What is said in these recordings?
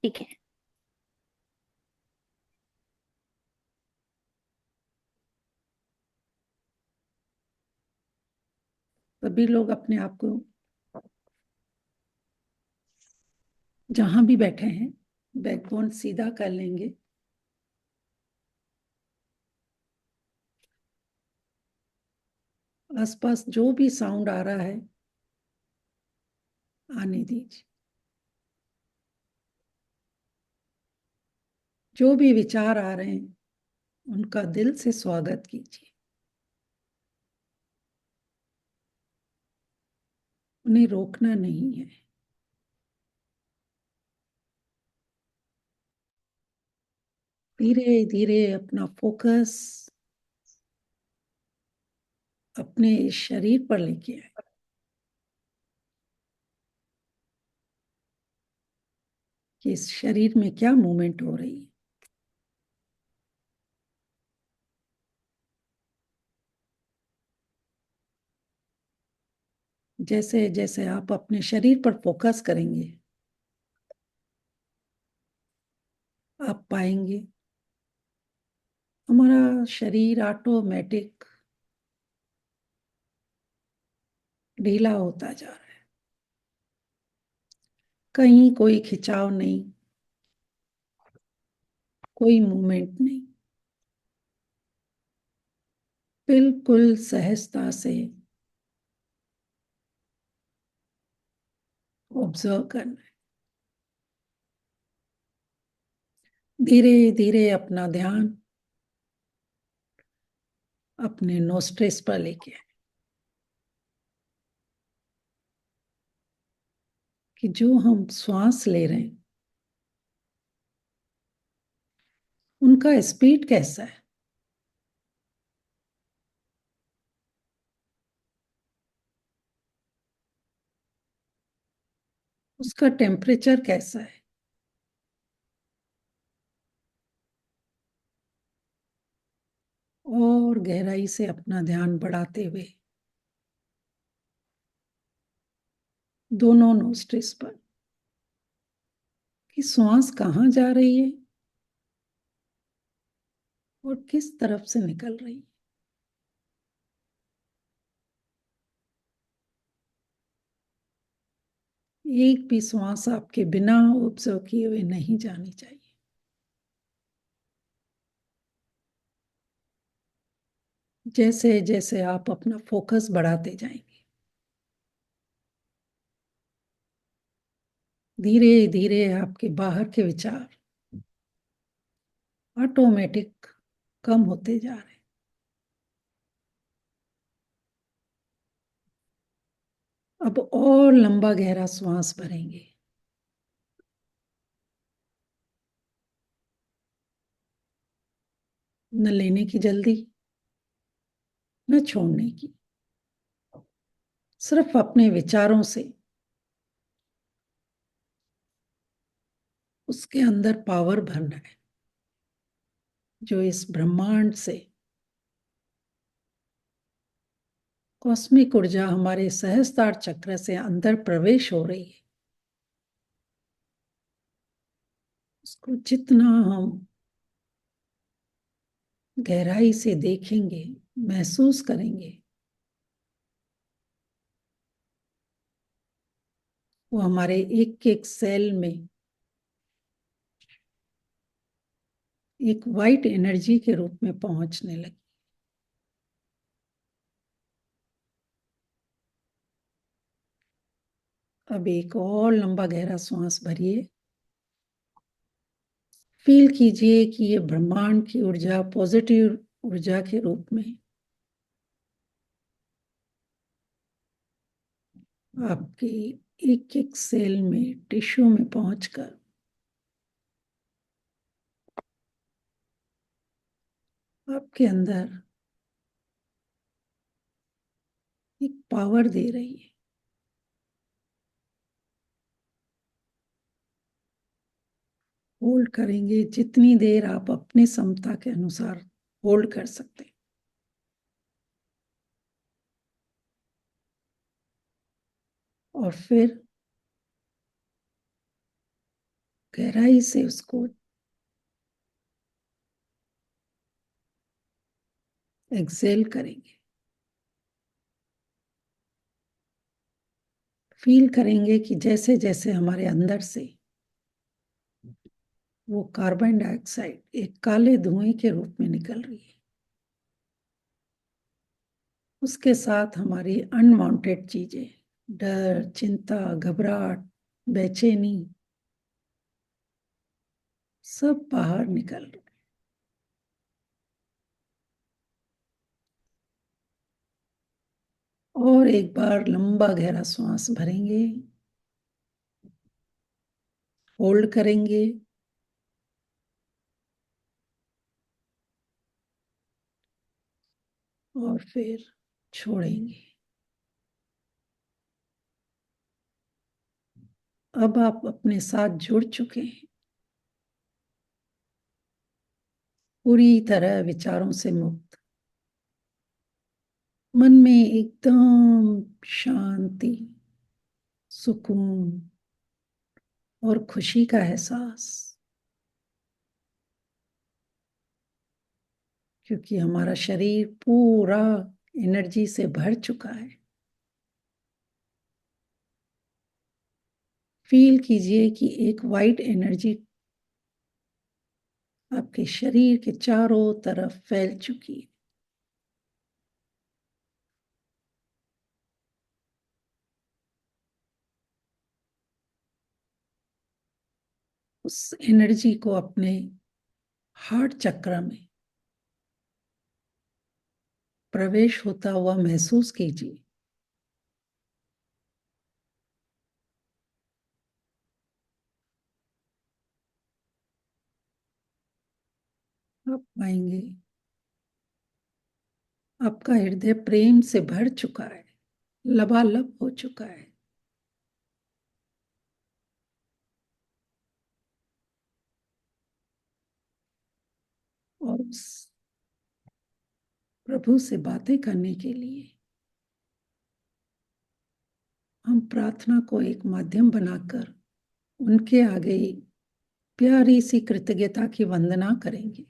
ठीक है। सभी लोग अपने आप को जहां भी बैठे हैं बैकबोन सीधा कर लेंगे। आसपास जो भी साउंड आ रहा है आने दीजिए। जो भी विचार आ रहे हैं उनका दिल से स्वागत कीजिए। उन्हें रोकना नहीं है। धीरे धीरे अपना फोकस अपने शरीर पर लेके आए कि इस शरीर में क्या मूवमेंट हो रही है। जैसे जैसे आप अपने शरीर पर फोकस करेंगे आप पाएंगे हमारा शरीर ऑटोमेटिक ढीला होता जा रहा है। कहीं कोई खिंचाव नहीं, कोई मूवमेंट नहीं, बिल्कुल सहजता से ऑब्जर्व करना है। धीरे धीरे अपना ध्यान अपने नोस्ट्रिल्स पर लेके आए कि जो हम श्वास ले रहे हैं उनका स्पीड कैसा है, उसका टेम्परेचर कैसा है। और गहराई से अपना ध्यान बढ़ाते हुए दोनों नोस्ट्रिल्स पर कि श्वास कहाँ जा रही है और किस तरफ से निकल रही है। एक भी श्वास आपके बिना ऑब्जर्व किए हुए नहीं जानी चाहिए। जैसे जैसे आप अपना फोकस बढ़ाते जाएंगे धीरे धीरे आपके बाहर के विचार ऑटोमेटिक कम होते जा रहे हैं। अब और लंबा गहरा श्वास भरेंगे। न लेने की जल्दी, न छोड़ने की, सिर्फ अपने विचारों से उसके अंदर पावर भरना है जो इस ब्रह्मांड से कॉस्मिक ऊर्जा हमारे सहस्त्रार चक्र से अंदर प्रवेश हो रही है। उसको जितना हम गहराई से देखेंगे, महसूस करेंगे, वो हमारे एक एक सेल में एक वाइट एनर्जी के रूप में पहुंचने लगी। अब एक और लंबा गहरा श्वास भरिए। फील कीजिए कि ये ब्रह्मांड की ऊर्जा पॉजिटिव ऊर्जा के रूप में आपके एक एक सेल में, टिश्यू में पहुंचकर आपके अंदर एक पावर दे रही है। होल्ड करेंगे जितनी देर आप अपनी क्षमता के अनुसार होल्ड कर सकते हैं। और फिर गहराई से उसको एक्सेल करेंगे। फील करेंगे कि जैसे जैसे हमारे अंदर से वो कार्बन डाइऑक्साइड एक काले धुएं के रूप में निकल रही है, उसके साथ हमारी अनवांटेड चीजें, डर, चिंता, घबराहट, बेचैनी, सब बाहर निकल रहे। और एक बार लंबा गहरा सांस भरेंगे, होल्ड करेंगे और फिर छोड़ेंगे। अब आप अपने साथ जुड़ चुके हैं, पूरी तरह विचारों से मुक्त, मन में एकदम शांति, सुकून और खुशी का एहसास, क्योंकि हमारा शरीर पूरा एनर्जी से भर चुका है। फील कीजिए कि एक वाइट एनर्जी आपके शरीर के चारों तरफ फैल चुकी है। उस एनर्जी को अपने हार्ट चक्र में प्रवेश होता हुआ महसूस कीजिए। आप पाएंगे आपका हृदय प्रेम से भर चुका है, लबालब हो चुका है। और उस प्रभु से बातें करने के लिए हम प्रार्थना को एक माध्यम बनाकर उनके आगे प्यारी सी कृतज्ञता की वंदना करेंगे।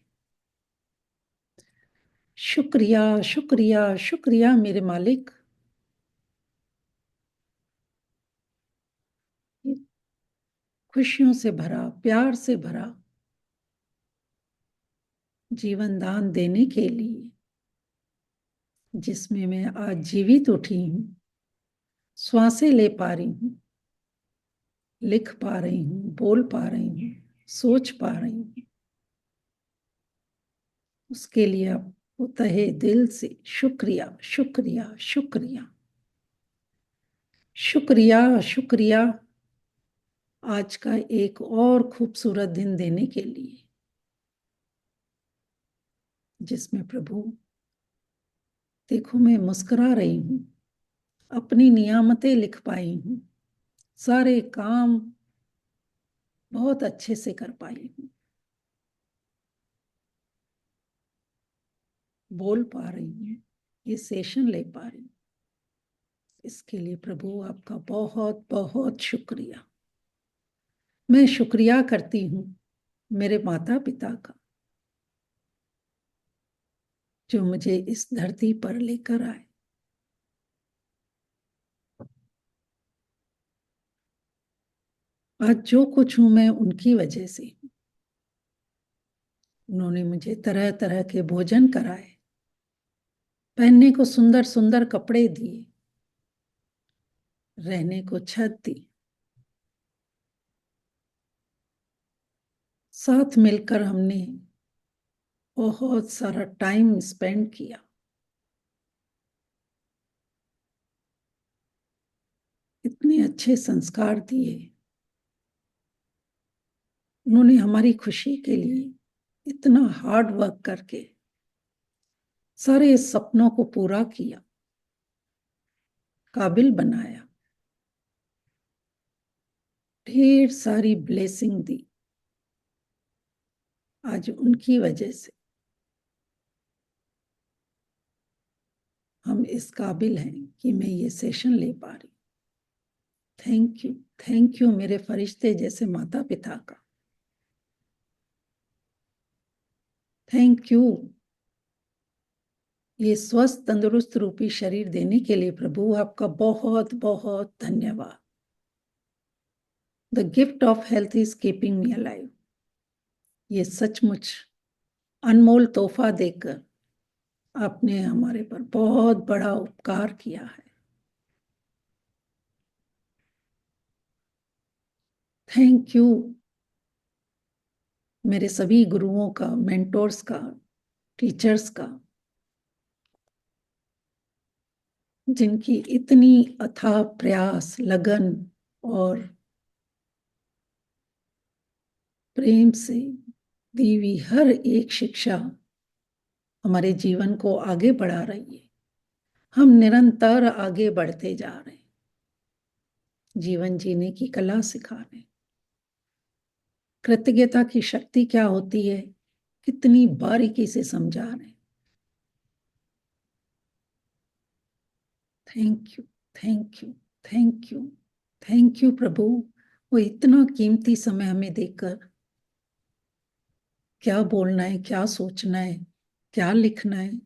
शुक्रिया, शुक्रिया, शुक्रिया मेरे मालिक, खुशियों से भरा, प्यार से भरा जीवन दान देने के लिए, जिसमें मैं आज जीवित उठी हूं, श्वासें ले पा रही हूं, लिख पा रही हूं, बोल पा रही हूं, सोच पा रही हूं। उसके लिए आपको तहे दिल से शुक्रिया, शुक्रिया, शुक्रिया, शुक्रिया, शुक्रिया आज का एक और खूबसूरत दिन देने के लिए, जिसमें प्रभु देखो मैं मुस्कुरा रही हूं, अपनी नियामतें लिख पाई हूं, सारे काम बहुत अच्छे से कर पाई हूं, बोल पा रही हूं, ये सेशन ले पा रही हूं। इसके लिए प्रभु आपका बहुत बहुत शुक्रिया। मैं शुक्रिया करती हूँ मेरे माता पिता का, जो मुझे इस धरती पर लेकर आए। आज जो कुछ हूं मैं उनकी वजह से हूं। उन्होंने मुझे तरह तरह के भोजन कराए, पहनने को सुंदर सुंदर कपड़े दिए, रहने को छत दी, साथ मिलकर हमने बहुत सारा टाइम स्पेंड किया। इतने अच्छे संस्कार दिए। उन्होंने हमारी खुशी के लिए इतना हार्ड वर्क करके सारे सपनों को पूरा किया, काबिल बनाया, ढेर सारी ब्लेसिंग दी। आज उनकी वजह से हम इस काबिल हैं कि मैं ये सेशन ले पा रही। थैंक यू, थैंक यू मेरे फरिश्ते जैसे माता पिता का। थैंक यू ये स्वस्थ तंदुरुस्त रूपी शरीर देने के लिए प्रभु, आपका बहुत बहुत धन्यवाद। The gift of health is keeping me alive. ये सचमुच अनमोल तोहफा देकर आपने हमारे पर बहुत बड़ा उपकार किया है। थैंक यू मेरे सभी गुरुओं का, मेंटोर्स का, टीचर्स का, जिनकी इतनी अथाह प्रयास, लगन और प्रेम से दी हुई हर एक शिक्षा हमारे जीवन को आगे बढ़ा रही है। हम निरंतर आगे बढ़ते जा रहे हैं, जीवन जीने की कला सिखा रहे हैं। कृतज्ञता की शक्ति क्या होती है, कितनी बारीकी से समझा रहे हैं। Thank you, thank you, thank you, thank you प्रभु। वो इतना कीमती समय हमें देकर क्या बोलना है, क्या सोचना है, क्या लिखना है,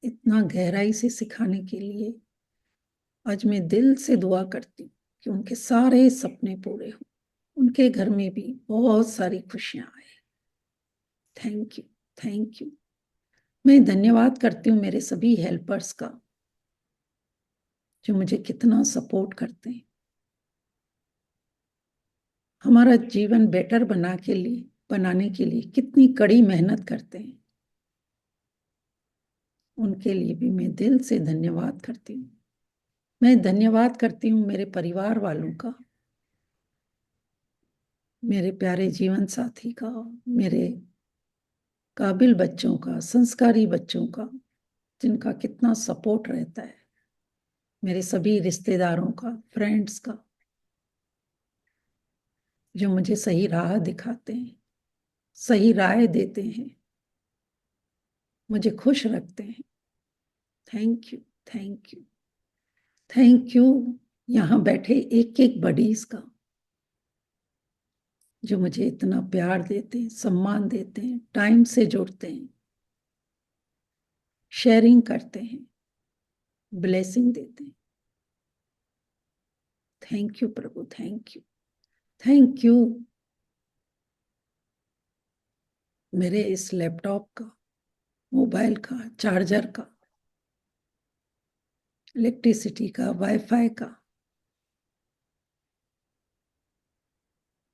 इतना गहराई से सिखाने के लिए आज मैं दिल से दुआ करती हूँ कि उनके सारे सपने पूरे हों, उनके घर में भी बहुत सारी खुशियां आए। Thank you, thank you. मैं धन्यवाद करती हूँ मेरे सभी हेल्पर्स का, जो मुझे कितना सपोर्ट करते हैं, हमारा जीवन बेटर बनाने के लिए कितनी कड़ी मेहनत करते हैं। उनके लिए भी मैं दिल से धन्यवाद करती हूँ। मैं धन्यवाद करती हूँ मेरे परिवार वालों का, मेरे प्यारे जीवन साथी का, मेरे काबिल बच्चों का, संस्कारी बच्चों का, जिनका कितना सपोर्ट रहता है, मेरे सभी रिश्तेदारों का, फ्रेंड्स का, जो मुझे सही राह दिखाते हैं, सही राय देते हैं, मुझे खुश रखते हैं। Thank you, thank you, thank you यहाँ बैठे एक एक बडीज का, जो मुझे इतना प्यार देते हैं, सम्मान देते हैं, टाइम से जुड़ते हैं, शेयरिंग करते हैं, ब्लेसिंग देते हैं। Thank you Prabhu, thank you, thank you मेरे इस लैपटॉप का, मोबाइल का, चार्जर का, इलेक्ट्रिसिटी का, वाईफाई का।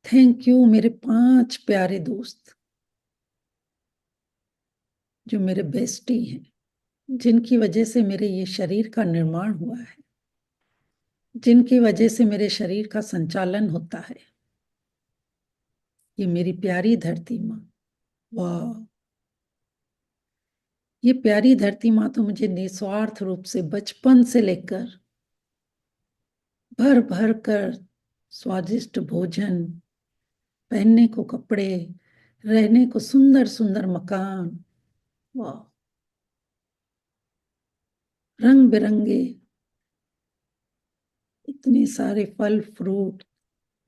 थैंक यू मेरे 5 प्यारे दोस्त, जो मेरे बेस्टी हैं, जिनकी वजह से मेरे ये शरीर का निर्माण हुआ है, जिनकी वजह से मेरे शरीर का संचालन होता है। ये मेरी प्यारी धरती माँ, वाह, ये प्यारी धरती माँ तो मुझे निस्वार्थ रूप से बचपन से लेकर भर भर कर स्वादिष्ट भोजन, पहनने को कपड़े, रहने को सुंदर सुंदर मकान, वाह, रंग बिरंगे इतने सारे फल फ्रूट,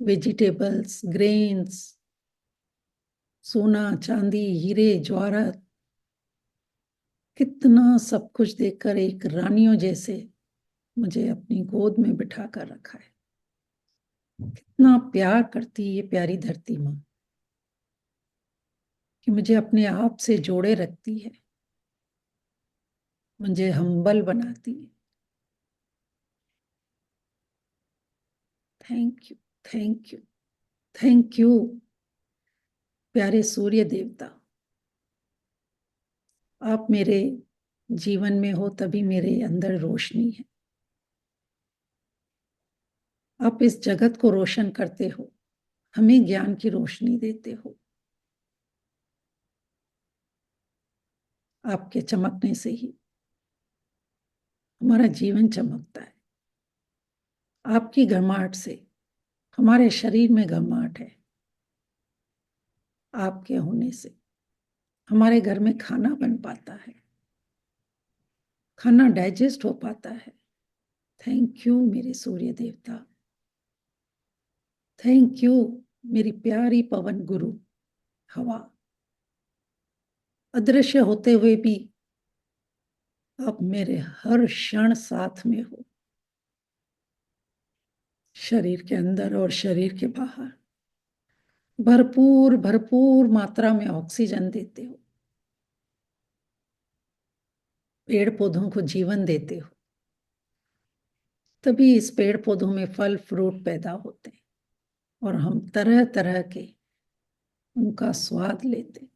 वेजिटेबल्स, ग्रेन्स, सोना चांदी, हीरे जवाहरात, कितना सब कुछ देखकर एक रानियों जैसे मुझे अपनी गोद में बिठा कर रखा है। कितना प्यार करती है ये प्यारी धरती माँ, कि मुझे अपने आप से जोड़े रखती है, मुझे हम्बल बनाती है। Thank you, thank you, thank you प्यारे सूर्य देवता। आप मेरे जीवन में हो तभी मेरे अंदर रोशनी है। आप इस जगत को रोशन करते हो, हमें ज्ञान की रोशनी देते हो। आपके चमकने से ही हमारा जीवन चमकता है। आपकी गर्माहट से हमारे शरीर में गर्माहट है। आपके होने से हमारे घर में खाना बन पाता है, खाना डाइजेस्ट हो पाता है। थैंक यू मेरे सूर्य देवता। थैंक यू मेरी प्यारी पवन गुरु हवा। अदृश्य होते हुए भी आप मेरे हर क्षण साथ में हो, शरीर के अंदर और शरीर के बाहर। भरपूर भरपूर मात्रा में ऑक्सीजन देते हो, पेड़ पौधों को जीवन देते हो, तभी इस पेड़ पौधों में फल फ्रूट पैदा होते हैं और हम तरह तरह के उनका स्वाद लेते हैं,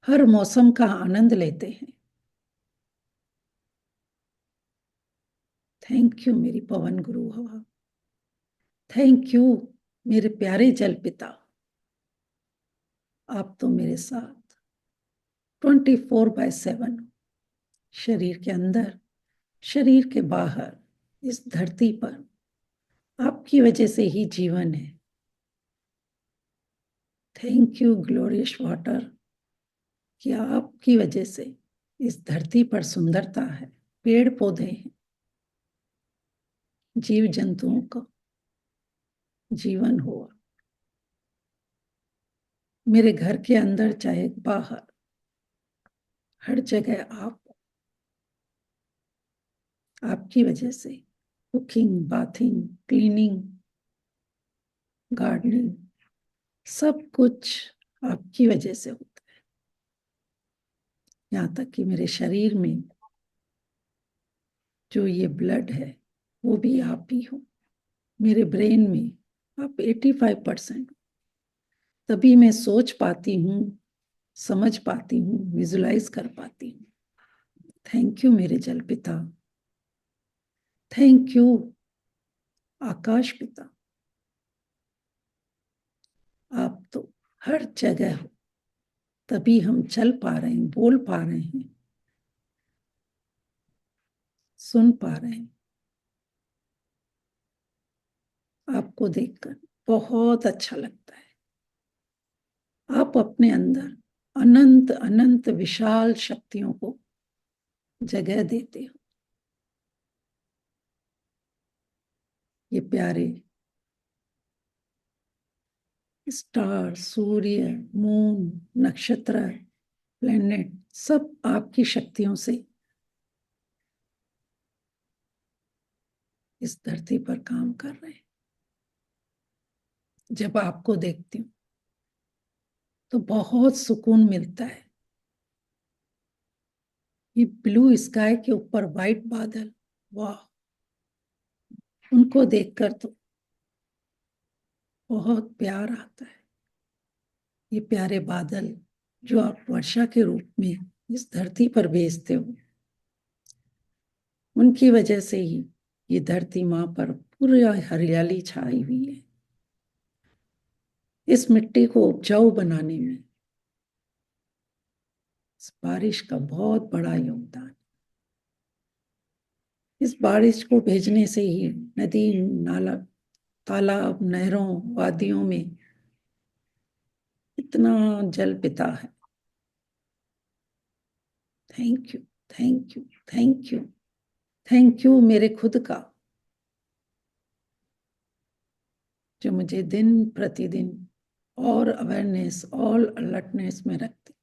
हर मौसम का आनंद लेते हैं। थैंक यू मेरी पवन गुरु हवा, थैंक यू मेरे प्यारे जल पिता। आप तो मेरे साथ 24/7, शरीर के अंदर शरीर के बाहर, इस धरती पर आपकी वजह से ही जीवन है। थैंक यू ग्लोरियस वाटर, कि आपकी वजह से इस धरती पर सुंदरता है, पेड़ पौधे हैं, जीव जंतुओं का जीवन हुआ। मेरे घर के अंदर चाहे बाहर, हर जगह आपकी वजह से कुकिंग, बाथिंग, क्लीनिंग, गार्डनिंग, सब कुछ आपकी वजह से होता है। यहाँ तक कि मेरे शरीर में जो ये ब्लड है वो भी आप ही हो, मेरे ब्रेन में आप 85%। तभी मैं सोच पाती हूँ, समझ पाती हूँ, विजुलाइज कर पाती हूँ। थैंक यू मेरे जल पिता, थैंक यू आकाश पिता। आप तो हर जगह हो, तभी हम चल पा रहे हैं, बोल पा रहे हैं, सुन पा रहे हैं। आपको देखकर बहुत अच्छा लगता है। आप अपने अंदर अनंत अनंत विशाल शक्तियों को जगह देते हो। ये प्यारे स्टार, सूर्य, मून, नक्षत्र, प्लेनेट, सब आपकी शक्तियों से इस धरती पर काम कर रहे हैं। जब आपको देखती हूँ तो बहुत सुकून मिलता है। ये ब्लू स्काई के ऊपर व्हाइट बादल, वाह, उनको देखकर तो बहुत प्यार आता है। ये प्यारे बादल जो आप वर्षा के रूप में इस धरती पर भेजते हो, उनकी वजह से ही ये धरती माँ पर पूरी हरियाली छाई हुई है। इस मिट्टी को उपजाऊ बनाने में इस बारिश का बहुत बड़ा योगदान। इस बारिश को भेजने से ही नदी, नाला, तालाब, नहरों, वादियों में इतना जल पिता है। Thank you, thank you, thank you, thank you मेरे खुद का, जो मुझे दिन प्रतिदिन और अवेयरनेस और अलर्टनेस में रखती,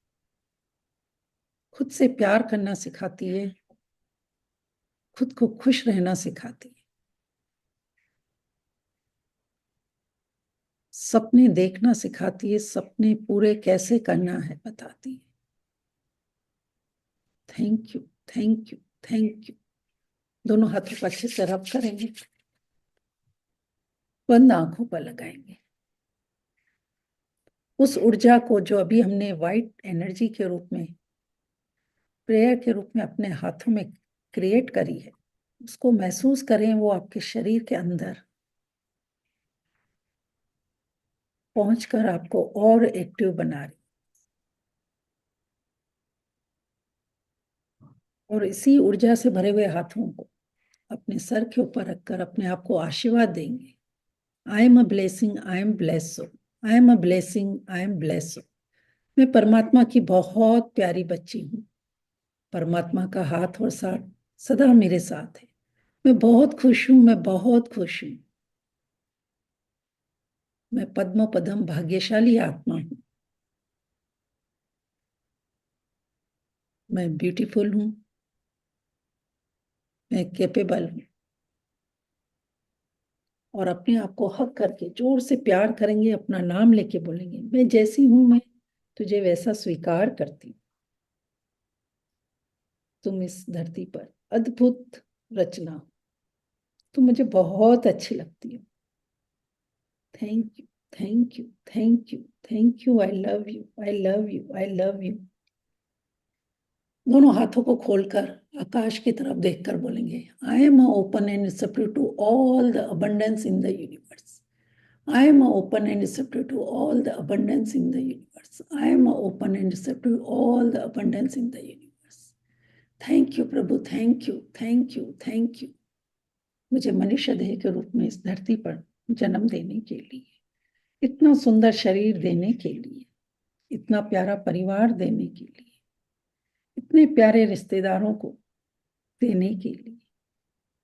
खुद से प्यार करना सिखाती है, खुद को खुश रहना सिखाती है, सपने देखना सिखाती है, सपने पूरे कैसे करना है बताती है। Thank you, thank you, thank you. दोनों हाथों को अच्छे से रब करेंगे, बंद आंखों पर लगाएंगे। उस ऊर्जा को जो अभी हमने व्हाइट एनर्जी के रूप में, प्रेयर के रूप में अपने हाथों में क्रिएट करी है, उसको महसूस करें, वो आपके शरीर के अंदर पहुंचकर आपको और एक्टिव बना रही। और इसी ऊर्जा से भरे हुए हाथों को अपने सर के ऊपर रखकर अपने आप को आशीर्वाद देंगे। I am a blessing, I am bless, I am a blessing, I am bless. मैं परमात्मा की बहुत प्यारी बच्ची हूँ। परमात्मा का हाथ और साथ सदा मेरे साथ है। मैं बहुत खुश हूँ, मैं बहुत खुश हूँ। मैं पद्म पदम भाग्यशाली आत्मा हूँ। मैं ब्यूटीफुल हूँ, मैं कैपेबल हूँ। और अपने आप को हक करके जोर से प्यार करेंगे, अपना नाम लेके बोलेंगे, मैं जैसी हूं मैं तुझे वैसा स्वीकार करती हूँ। तुम इस धरती पर अद्भुत रचना हो, तुम मुझे बहुत अच्छी लगती हो। Thank you, thank you, thank you, thank you, I love you, I love you, I love you. दोनों हाथों को खोलकर आकाश की तरफ देखकर बोलेंगे, I am open and receptive to all the abundance in the universe. I am open and receptive to all the abundance in the universe. I am open and receptive to all the abundance in the universe. Thank you, Prabhu. Thank you, thank you, thank you. मुझे मनुष्य देह के रूप में इस धरती पर जन्म देने के लिए, इतना सुंदर शरीर देने के लिए, इतना प्यारा परिवार देने के लिए, इतने प्यारे रिश्तेदारों को देने के लिए।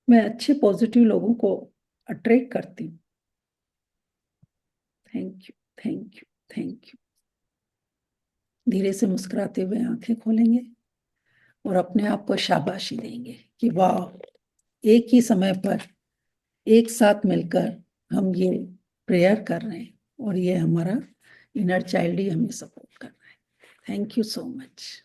मैं अच्छे पॉजिटिव लोगों को अट्रैक्ट करती हूँ। Thank you, thank you, thank you. धीरे से मुस्कुराते हुए आंखें खोलेंगे और अपने आप को शाबाशी देंगे कि वाह, एक ही समय पर एक साथ मिलकर हम ये प्रेयर कर रहे हैं और ये हमारा इनर चाइल्ड ही हमें सपोर्ट कर रहा है। Thank you so much.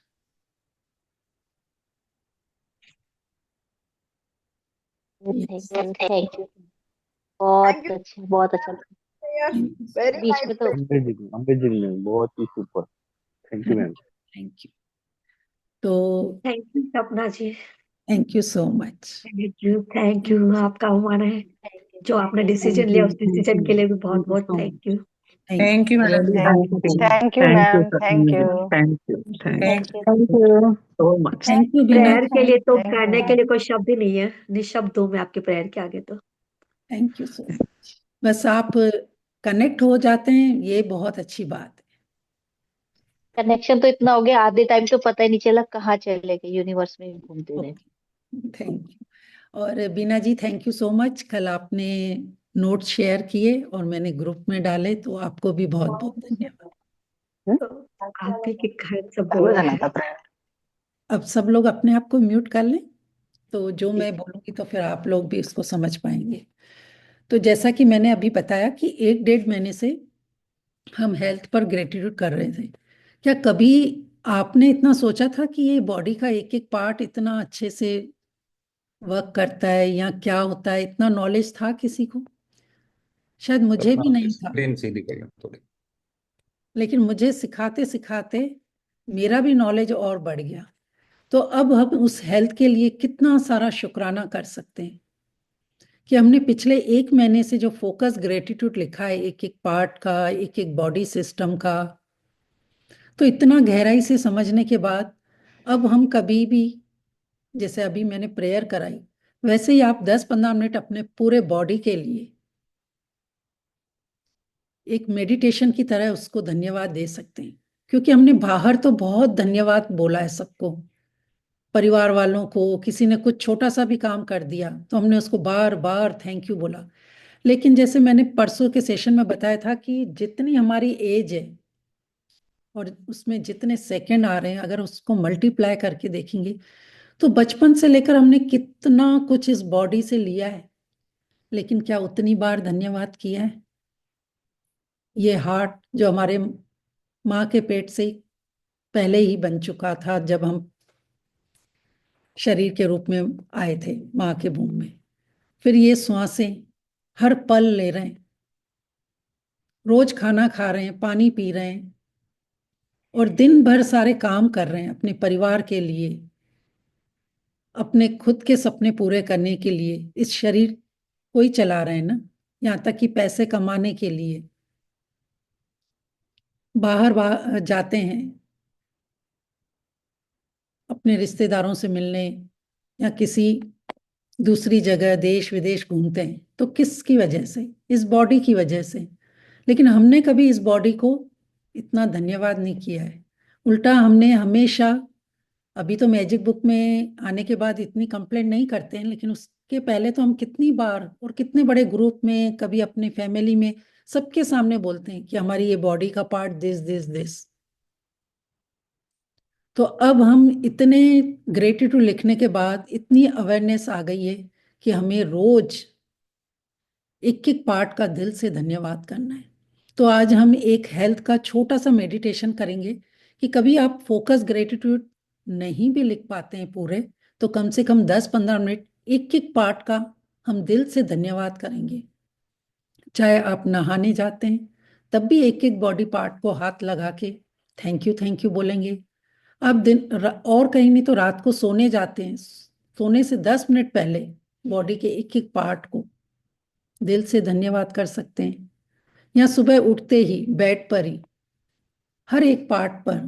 Thank you. बहुत अच्छा, बहुत अच्छा। वेरी बीच में तो अमेजिंग, अमेजिंग, बहुत ही super. Thank you ma'am. Thank you. तो thank you Sapna ji, thank you so much. Thank you आपका हमारा है जो आपने डिसीजन लिया, उस डिसीजन के लिए भी बहुत बहुत thank you. Thank you, madam. Thank you. Thank you, ma'am. Thank you. Thank you. Thank you. Thank you so much. Thank you Bina. Prayer के लिए तो Thank you, कहने के ma'am. लिए कोई शब्द ही नहीं है, निशब्द हूँ मैं आपके प्रेयर के आगे। तो थैंक यू सो मच। बस आप कनेक्ट हो जाते हैं, ये बहुत अच्छी बात है। कनेक्शन तो इतना हो गया, आधे टाइम तो पता ही नहीं चला कहाँ चले गए, यूनिवर्स में ही घूमते रहे। Thank you. और बीना जी, थैंक यू सो मच। कल आपने नोट शेयर किए और मैंने ग्रुप में डाले, तो आपको भी बहुत बहुत धन्यवाद। तो आप ही के कारण सब हो रहा है। अब सब लोग अपने आप को म्यूट कर लें, तो जो मैं बोलूंगी तो फिर आप लोग भी इसको समझ पाएंगे। तो जैसा कि मैंने अभी बताया कि 1-1.5 महीने से हम हेल्थ पर ग्रेटिट्यूड कर रहे थे। क्या कभी आपने इतना सोचा था कि ये बॉडी का एक एक पार्ट इतना अच्छे से वर्क करता है या क्या होता है? इतना नॉलेज था किसी को? शायद मुझे भी नहीं था। सीधी कर लें थोड़ी। लेकिन मुझे सिखाते सिखाते मेरा भी नॉलेज और बढ़ गया। तो अब हम उस हेल्थ के लिए कितना सारा शुक्राना कर सकते हैं कि हमने पिछले 1 महीने से जो फोकस ग्रेटिट्यूड लिखा है एक एक पार्ट का, एक एक बॉडी सिस्टम का, तो इतना गहराई से समझने के बाद अब हम कभी भी, जैसे अभी मैंने प्रेयर कराई, वैसे ही आप 10-15 मिनट अपने पूरे बॉडी के लिए एक मेडिटेशन की तरह उसको धन्यवाद दे सकते हैं। क्योंकि हमने बाहर तो बहुत धन्यवाद बोला है सबको, परिवार वालों को, किसी ने कुछ छोटा सा भी काम कर दिया तो हमने उसको बार बार थैंक यू बोला। लेकिन जैसे मैंने परसों के सेशन में बताया था कि जितनी हमारी एज है और उसमें जितने सेकंड आ रहे हैं, अगर उसको मल्टीप्लाई करके देखेंगे तो बचपन से लेकर हमने कितना कुछ इस बॉडी से लिया है, लेकिन क्या उतनी बार धन्यवाद किया है? ये हार्ट जो हमारे माँ के पेट से पहले ही बन चुका था, जब हम शरीर के रूप में आए थे माँ के भूम में, फिर ये श्वासें हर पल ले रहे हैं, रोज खाना खा रहे हैं, पानी पी रहे हैं और दिन भर सारे काम कर रहे हैं अपने परिवार के लिए, अपने खुद के सपने पूरे करने के लिए इस शरीर को ही चला रहे हैं ना। यहाँ तक कि पैसे कमाने के लिए बाहर जाते हैं अपने रिश्तेदारों से मिलने या किसी दूसरी जगह देश विदेश घूमते हैं, तो किसकी वजह से? इस बॉडी की वजह से। लेकिन हमने कभी इस बॉडी को इतना धन्यवाद नहीं किया है। उल्टा हमने हमेशा, अभी तो मैजिक बुक में आने के बाद इतनी कंप्लेंट नहीं करते हैं, लेकिन उसके पहले तो हम कितनी बार और कितने बड़े ग्रुप में, कभी अपनी फैमिली में, सबके सामने बोलते हैं कि हमारी ये बॉडी का पार्ट दिस दिस दिस। तो अब हम इतने ग्रेटिट्यूड लिखने के बाद इतनी अवेयरनेस आ गई है कि हमें रोज एक एक पार्ट का दिल से धन्यवाद करना है। तो आज हम एक हेल्थ का छोटा सा मेडिटेशन करेंगे कि कभी आप फोकस ग्रेटिट्यूड नहीं भी लिख पाते हैं पूरे, तो कम से कम 10-15 मिनट एक एक पार्ट का हम दिल से धन्यवाद करेंगे। चाहे आप नहाने जाते हैं तब भी एक एक बॉडी पार्ट को हाथ लगा के थैंक यू बोलेंगे। आप और कहीं नहीं तो रात को सोने जाते हैं, सोने से 10 मिनट पहले बॉडी के एक एक पार्ट को दिल से धन्यवाद कर सकते हैं, या सुबह उठते ही बेड पर ही हर एक पार्ट पर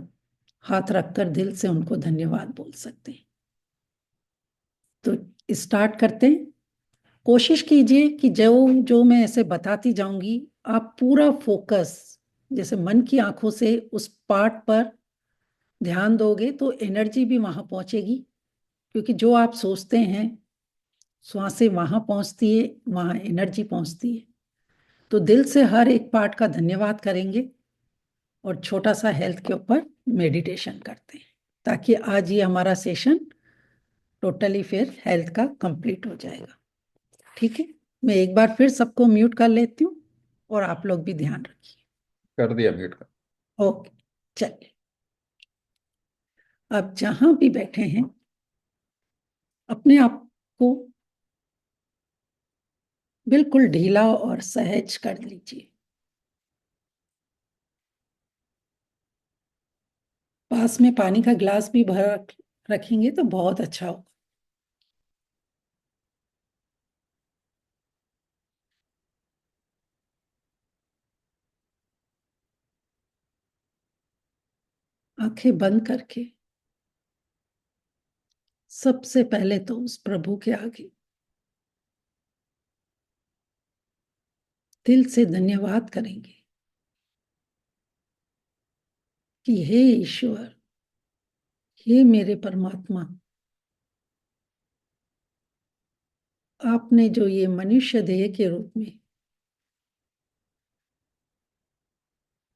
हाथ रखकर दिल से उनको धन्यवाद बोल सकते हैं। तो स्टार्ट करते हैं। कोशिश कीजिए कि जो जो मैं ऐसे बताती जाऊंगी आप पूरा फोकस जैसे मन की आंखों से उस पार्ट पर ध्यान दोगे तो एनर्जी भी वहां पहुंचेगी, क्योंकि जो आप सोचते हैं श्वासें वहां पहुंचती है, वहां एनर्जी पहुंचती है। तो दिल से हर एक पार्ट का धन्यवाद करेंगे और छोटा सा हेल्थ के ऊपर मेडिटेशन करते हैं, ताकि आज ये हमारा सेशन टोटली फिर हेल्थ का कंप्लीट हो जाएगा। ठीक है, मैं एक बार फिर सबको म्यूट कर लेती हूँ और आप लोग भी ध्यान रखिए। कर दिया म्यूट का। ओके, चलिए। अब जहां भी बैठे हैं अपने आप को बिल्कुल ढीला और सहज कर लीजिए। पास में पानी का ग्लास भी भर रखेंगे तो बहुत अच्छा होगा। आंखें बंद करके सबसे पहले तो उस प्रभु के आगे दिल से धन्यवाद करेंगे कि हे ईश्वर, हे मेरे परमात्मा, आपने जो ये मनुष्य देह के रूप में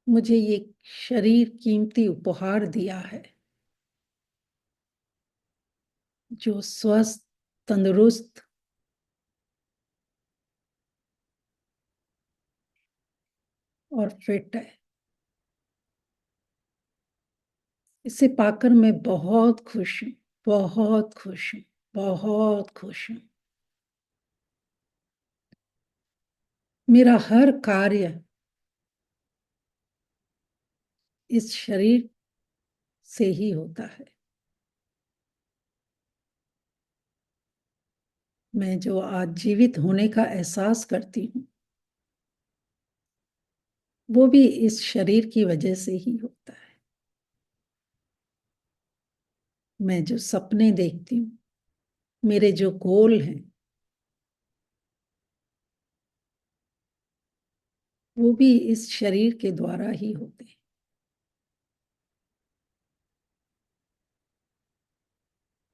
मुझे ये शरीर कीमती उपहार दिया है, जो स्वस्थ, तंदुरुस्त और फिट है, इसे पाकर मैं बहुत खुश हूँ, बहुत खुश हूँ, बहुत खुश हूँ। मेरा हर कार्य इस शरीर से ही होता है। मैं जो आज जीवित होने का एहसास करती हूँ वो भी इस शरीर की वजह से ही होता है। मैं जो सपने देखती हूँ, मेरे जो गोल हैं, वो भी इस शरीर के द्वारा ही होते हैं।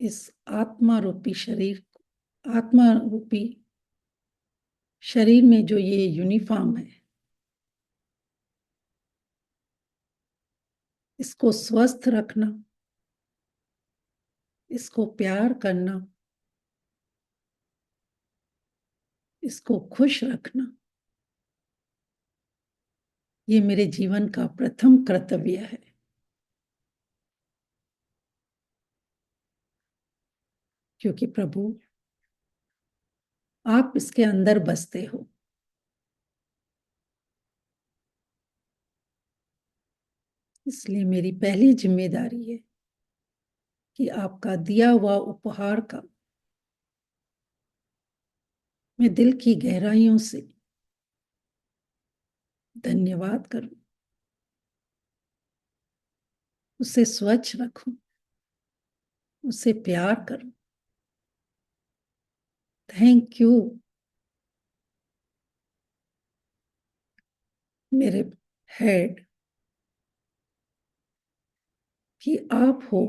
इस आत्मा रूपी शरीर, आत्मा रूपी शरीर में जो ये यूनिफॉर्म है, इसको स्वस्थ रखना, इसको प्यार करना, इसको खुश रखना, ये मेरे जीवन का प्रथम कर्तव्य है। क्योंकि प्रभु आप इसके अंदर बसते हो। इसलिए मेरी पहली जिम्मेदारी है कि आपका दिया हुआ उपहार का मैं दिल की गहराइयों से धन्यवाद करूं, उसे स्वच्छ रखूं, उसे प्यार करूं। थैंक यू मेरे हेड कि आप हो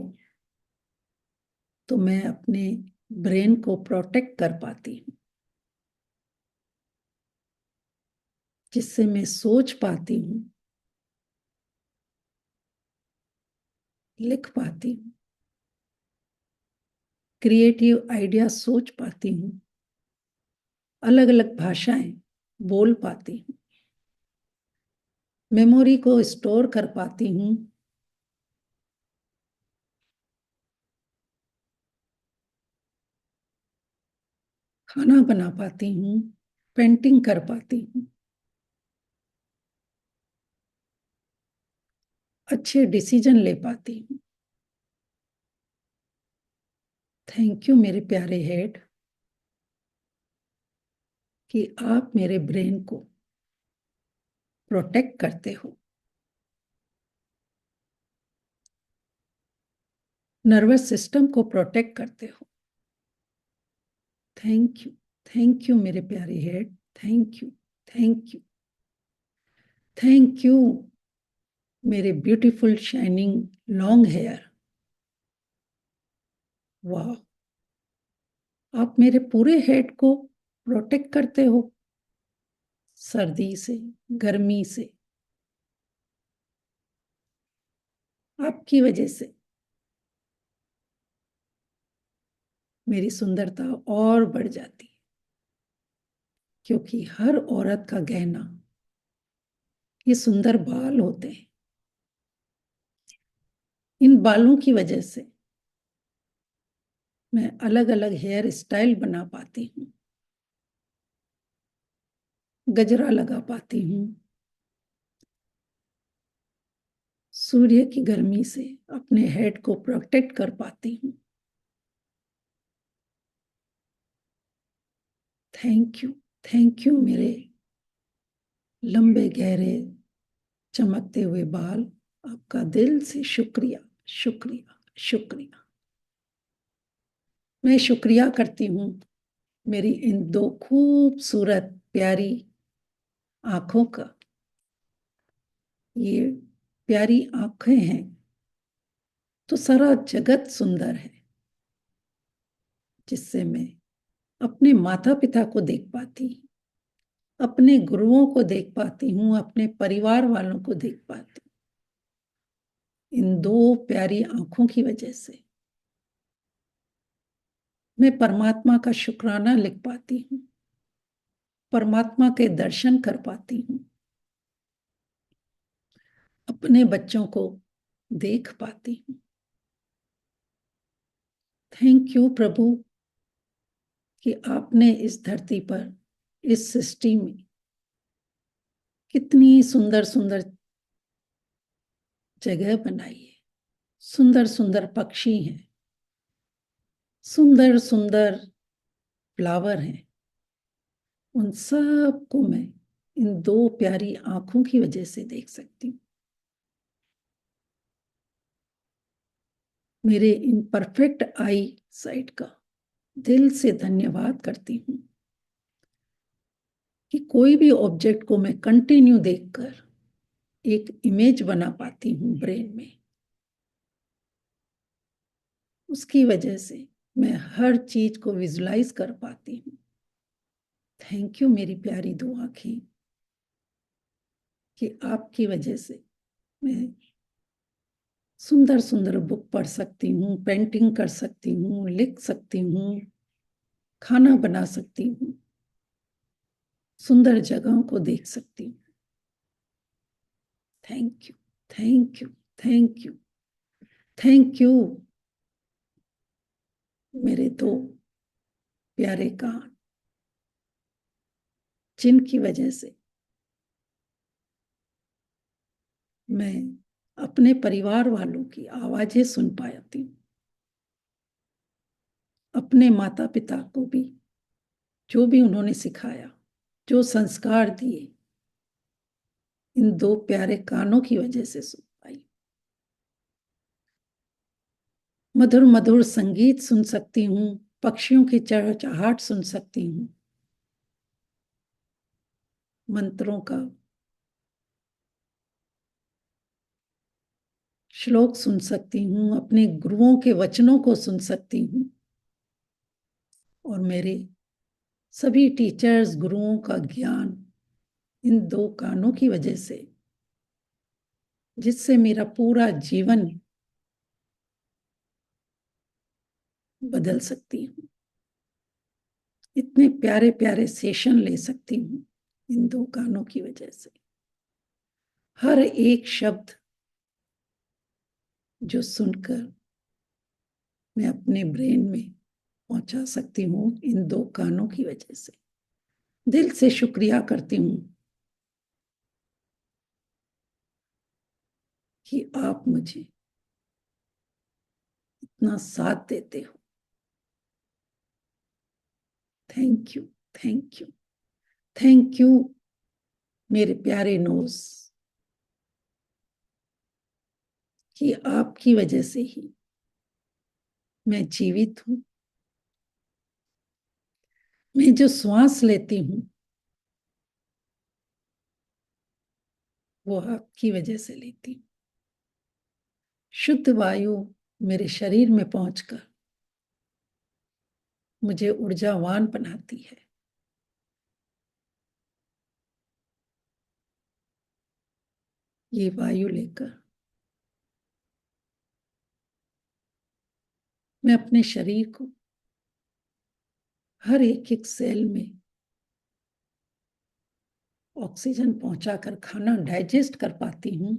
तो मैं अपने ब्रेन को प्रोटेक्ट कर पाती हूँ, जिससे मैं सोच पाती हूँ लिख पाती हूँ, क्रिएटिव आइडिया सोच पाती हूँ, अलग अलग भाषाएं बोल पाती हूँ, मेमोरी को स्टोर कर पाती हूँ, खाना बना पाती हूँ, पेंटिंग कर पाती हूँ, अच्छे डिसीजन ले पाती हूँ। थैंक यू मेरे प्यारे हेड कि आप मेरे ब्रेन को प्रोटेक्ट करते हो, नर्वस सिस्टम को प्रोटेक्ट करते हो। थैंक यू मेरे प्यारे head, thank you, thank you, thank you मेरे ब्यूटीफुल शाइनिंग लॉन्ग हेयर। वाह, आप मेरे पूरे हेड को प्रोटेक्ट करते हो सर्दी से, गर्मी से। आपकी वजह से मेरी सुंदरता और बढ़ जाती है, क्योंकि हर औरत का गहना ये सुंदर बाल होते हैं। इन बालों की वजह से मैं अलग अलग हेयर स्टाइल बना पाती हूँ, गजरा लगा पाती हूँ, सूर्य की गर्मी से अपने हेड को प्रोटेक्ट कर पाती हूँ। थैंक यू मेरे लंबे गहरे चमकते हुए बाल। आपका दिल से शुक्रिया, शुक्रिया, शुक्रिया। मैं शुक्रिया करती हूँ मेरी इन दो खूबसूरत प्यारी आंखों का। ये प्यारी आंखें हैं तो सारा जगत सुंदर है, जिससे मैं अपने माता पिता को देख पाती हूँ, अपने गुरुओं को देख पाती हूँ, अपने परिवार वालों को देख पाती हूँ। इन दो प्यारी आंखों की वजह से मैं परमात्मा का शुक्राना लिख पाती हूँ, परमात्मा के दर्शन कर पाती हूँ, अपने बच्चों को देख पाती हूँ। थैंक यू प्रभु कि आपने इस धरती पर, इस सृष्टि में कितनी सुंदर सुंदर जगह बनाई है। सुंदर सुंदर पक्षी हैं, सुंदर सुंदर फ्लावर हैं। उन सब को मैं इन दो प्यारी आंखों की वजह से देख सकती हूँ। मेरे इन परफेक्ट आई साइट का दिल से धन्यवाद करती हूँ कि कोई भी ऑब्जेक्ट को मैं कंटिन्यू देखकर एक इमेज बना पाती हूँ ब्रेन में। उसकी वजह से मैं हर चीज को विजुलाइज कर पाती हूँ। थैंक यू मेरी प्यारी दो आंखें कि आपकी वजह से मैं सुंदर सुंदर बुक पढ़ सकती हूँ, पेंटिंग कर सकती हूँ, लिख सकती हूँ, खाना बना सकती हूँ, सुंदर जगहों को देख सकती हूँ। Thank you, thank you, thank you, thank you मेरे दो प्यारे कान, जिनकी वजह से मैं अपने परिवार वालों की आवाजें सुन पाती हूँ, अपने माता पिता को भी जो भी उन्होंने सिखाया, जो संस्कार दिए, इन दो प्यारे कानों की वजह से सुन पाई। मधुर मधुर संगीत सुन सकती हूँ, पक्षियों की चहचहाहट सुन सकती हूँ, मंत्रों का श्लोक सुन सकती हूँ, अपने गुरुओं के वचनों को सुन सकती हूँ, और मेरे सभी टीचर्स, गुरुओं का ज्ञान इन दो कानों की वजह से, जिससे मेरा पूरा जीवन बदल सकती हूँ, इतने प्यारे प्यारे सेशन ले सकती हूँ इन 2 गानों की वजह से। हर एक शब्द जो सुनकर मैं अपने ब्रेन में पहुंचा सकती हूँ इन 2 गानों की वजह से। दिल से शुक्रिया करती हूँ कि आप मुझे इतना साथ देते हो। Thank you, thank you, thank you मेरे प्यारे नोज, कि आपकी वजह से ही मैं जीवित हूं। मैं जो श्वास लेती हूं वो आपकी वजह से लेती हूं। शुद्ध वायु मेरे शरीर में पहुंचकर मुझे ऊर्जावान बनाती है। ये वायु लेकर मैं अपने शरीर को हर एक एक सेल में ऑक्सीजन पहुंचाकर खाना डाइजेस्ट कर पाती हूं,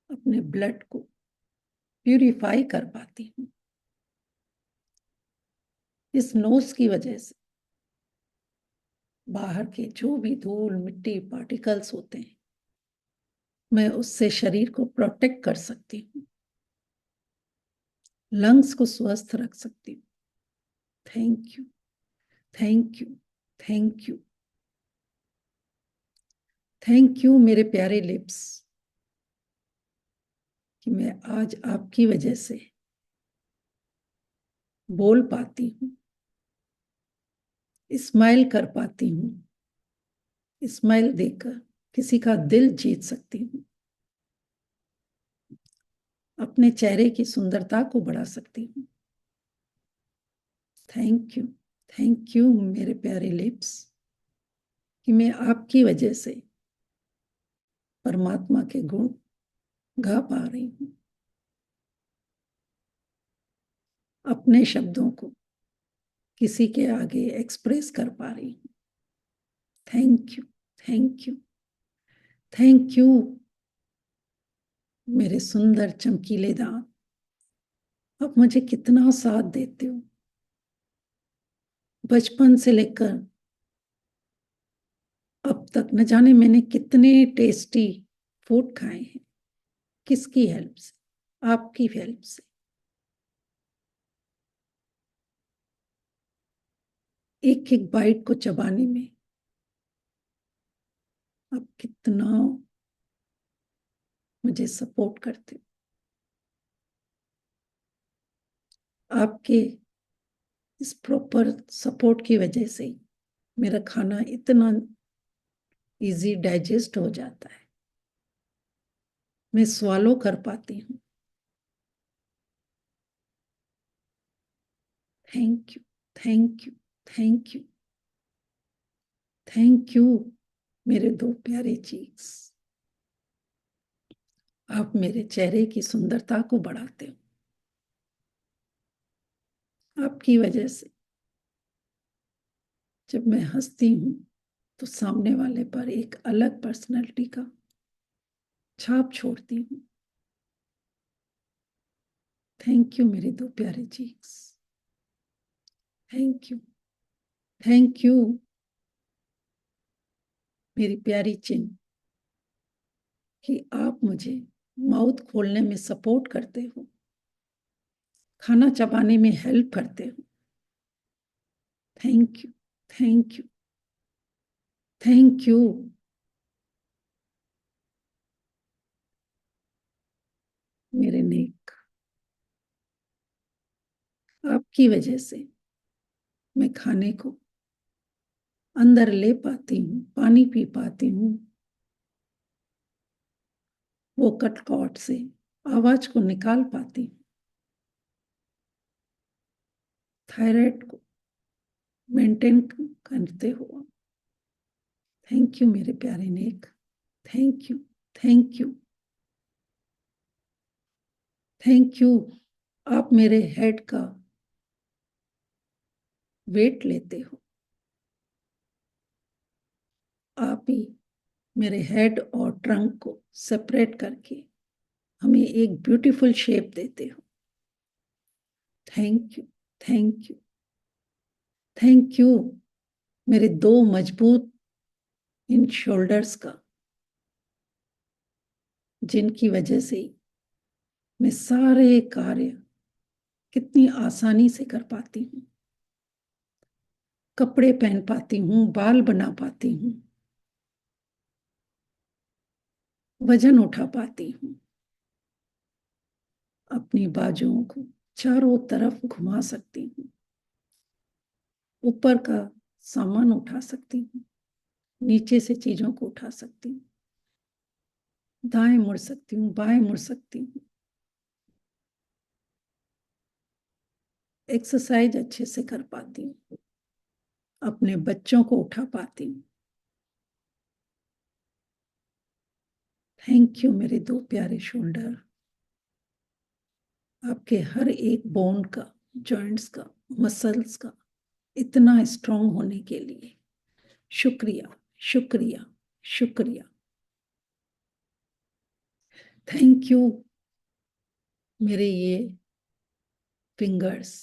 अपने ब्लड को प्यूरिफाई कर पाती हूं। इस नोज की वजह से बाहर के जो भी धूल मिट्टी पार्टिकल्स होते हैं मैं उससे शरीर को प्रोटेक्ट कर सकती हूँ, लंग्स को स्वस्थ रख सकती हूँ। Thank you, thank you, thank you, thank you मेरे प्यारे लिप्स, कि मैं आज आपकी वजह से बोल पाती हूँ, स्माइल कर पाती हूँ, स्माइल देकर किसी का दिल जीत सकती हूँ, अपने चेहरे की सुंदरता को बढ़ा सकती हूँ। थैंक यू मेरे प्यारे लिप्स, कि मैं आपकी वजह से परमात्मा के गुण गा पा रही हूं, अपने शब्दों को किसी के आगे एक्सप्रेस कर पा रही हूं। Thank you, thank you, thank you मेरे सुंदर चमकीले दांत, आप मुझे कितना साथ देते हो। बचपन से लेकर अब तक न जाने मैंने कितने टेस्टी फूड खाए हैं। किसकी हेल्प से? आपकी हेल्प से। एक एक बाइट को चबाने में आप कितना मुझे सपोर्ट करते हो। आपके इस प्रॉपर सपोर्ट की वजह से मेरा खाना इतना इजी डाइजेस्ट हो जाता है, मैं स्वालो कर पाती हूँ। Thank you, thank you, thank you, thank you मेरे 2 प्यारे चीक्स, आप मेरे चेहरे की सुंदरता को बढ़ाते हो। आपकी वजह से जब मैं हंसती हूँ तो सामने वाले पर एक अलग पर्सनालिटी का छाप छोड़ती हूँ। थैंक यू मेरे 2 प्यारे cheeks, thank you, thank you मेरी प्यारी चिन, कि आप मुझे माउथ खोलने में सपोर्ट करते हो, खाना चबाने में हेल्प करते हो। Thank you, thank you, thank you मेरे नेक, आपकी वजह से मैं खाने को अंदर ले पाती हूँ, पानी पी पाती हूँ, वो कटकॉट से आवाज को निकाल पाती हूँ, थायराइड को मेंटेन करते हो। थैंक यू मेरे प्यारे neck, thank you, thank you, thank you आप मेरे हेड का वेट लेते हो। आप ही मेरे हेड और ट्रंक को सेपरेट करके हमें एक ब्यूटीफुल शेप देते हो। Thank you, thank you, thank you मेरे दो मजबूत इन शोल्डर्स का, जिनकी वजह से मैं सारे कार्य कितनी आसानी से कर पाती हूँ। कपड़े पहन पाती हूँ, बाल बना पाती हूँ, वजन उठा पाती हूँ, अपनी बाजुओं को चारों तरफ घुमा सकती हूँ, ऊपर का सामान उठा सकती हूँ, नीचे से चीजों को उठा सकती हूँ, दाएं मुड़ सकती हूँ, बाएं मुड़ सकती हूँ, एक्सरसाइज अच्छे से कर पाती हूँ, अपने बच्चों को उठा पाती हूँ। थैंक यू मेरे दो प्यारे शोल्डर, आपके हर एक बोन का, जॉइंट्स का, मसल्स का इतना स्ट्रांग होने के लिए शुक्रिया, शुक्रिया, शुक्रिया। थैंक यू मेरे ये फिंगर्स,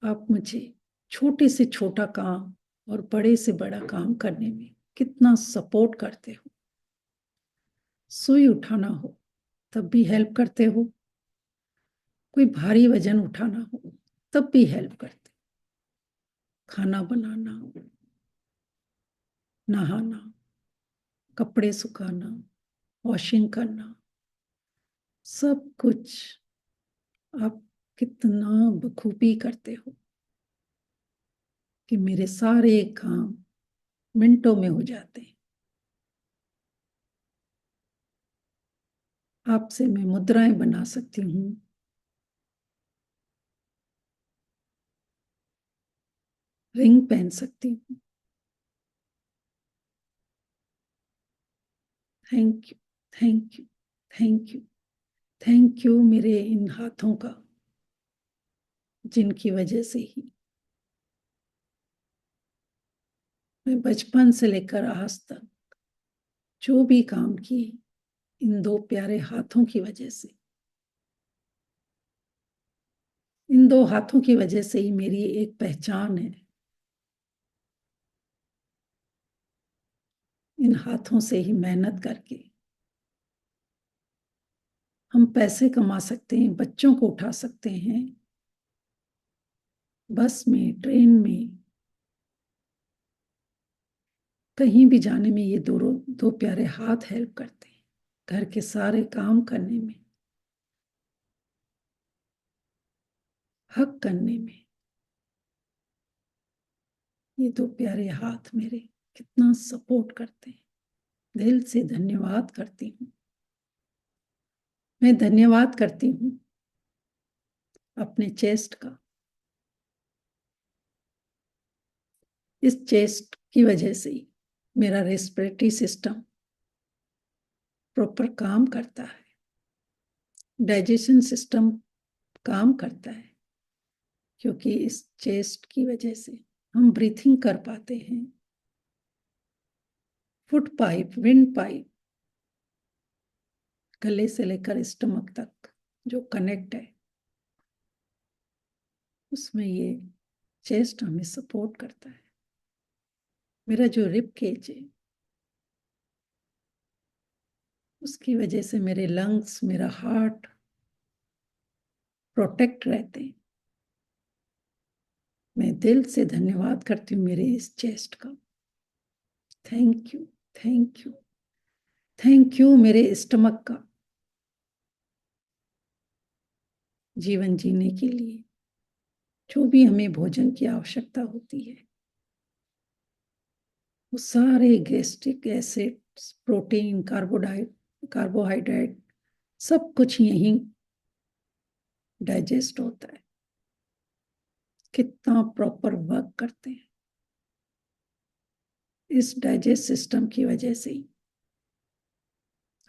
आप मुझे छोटे से छोटा काम और बड़े से बड़ा काम करने में कितना सपोर्ट करते हो। सुई उठाना हो तब भी हेल्प करते हो, कोई भारी वजन उठाना हो तब भी हेल्प करते हो, खाना बनाना, नहाना, कपड़े सुखाना, वॉशिंग करना, सब कुछ आप कितना बखूबी करते हो कि मेरे सारे काम मिनटों में हो जाते हैं। आपसे मैं मुद्राएं बना सकती हूँ, रिंग पहन सकती हूँ। Thank you, thank you, thank you, thank you मेरे इन हाथों का, जिनकी वजह से ही मैं बचपन से लेकर आज तक जो भी काम किए, इन दो प्यारे हाथों की वजह से, इन दो हाथों की वजह से ही मेरी एक पहचान है। इन हाथों से ही मेहनत करके हम पैसे कमा सकते हैं, बच्चों को उठा सकते हैं, बस में, ट्रेन में, कहीं भी जाने में ये दो प्यारे हाथ हेल्प करते हैं, घर के सारे काम करने में, हक करने में। ये दो प्यारे हाथ मेरे कितना सपोर्ट करते हैं। दिल से धन्यवाद करती हूँ। मैं धन्यवाद करती हूँ अपने चेस्ट का। इस चेस्ट की वजह से ही मेरा रेस्पिरेटरी सिस्टम प्रॉपर काम करता है, डाइजेशन सिस्टम काम करता है, क्योंकि इस चेस्ट की वजह से हम ब्रीथिंग कर पाते हैं। फुट पाइप, विंड पाइप, गले से लेकर स्टमक तक जो कनेक्ट है, उसमें ये चेस्ट हमें सपोर्ट करता है। मेरा जो रिब केज है, उसकी वजह से मेरे लंग्स, मेरा हार्ट प्रोटेक्ट रहते हैं। मैं दिल से धन्यवाद करती हूँ मेरे इस चेस्ट का। Thank you, thank you, thank you मेरे स्टमक का, जीवन जीने के लिए जो भी हमें भोजन की आवश्यकता होती है, वो सारे गैस्ट्रिक एसिड्स, प्रोटीन, कार्बोहाइड्रेट सब कुछ यहीं डाइजेस्ट होता है। कितना प्रॉपर वर्क करते हैं। इस डाइजेस्ट सिस्टम की वजह से ही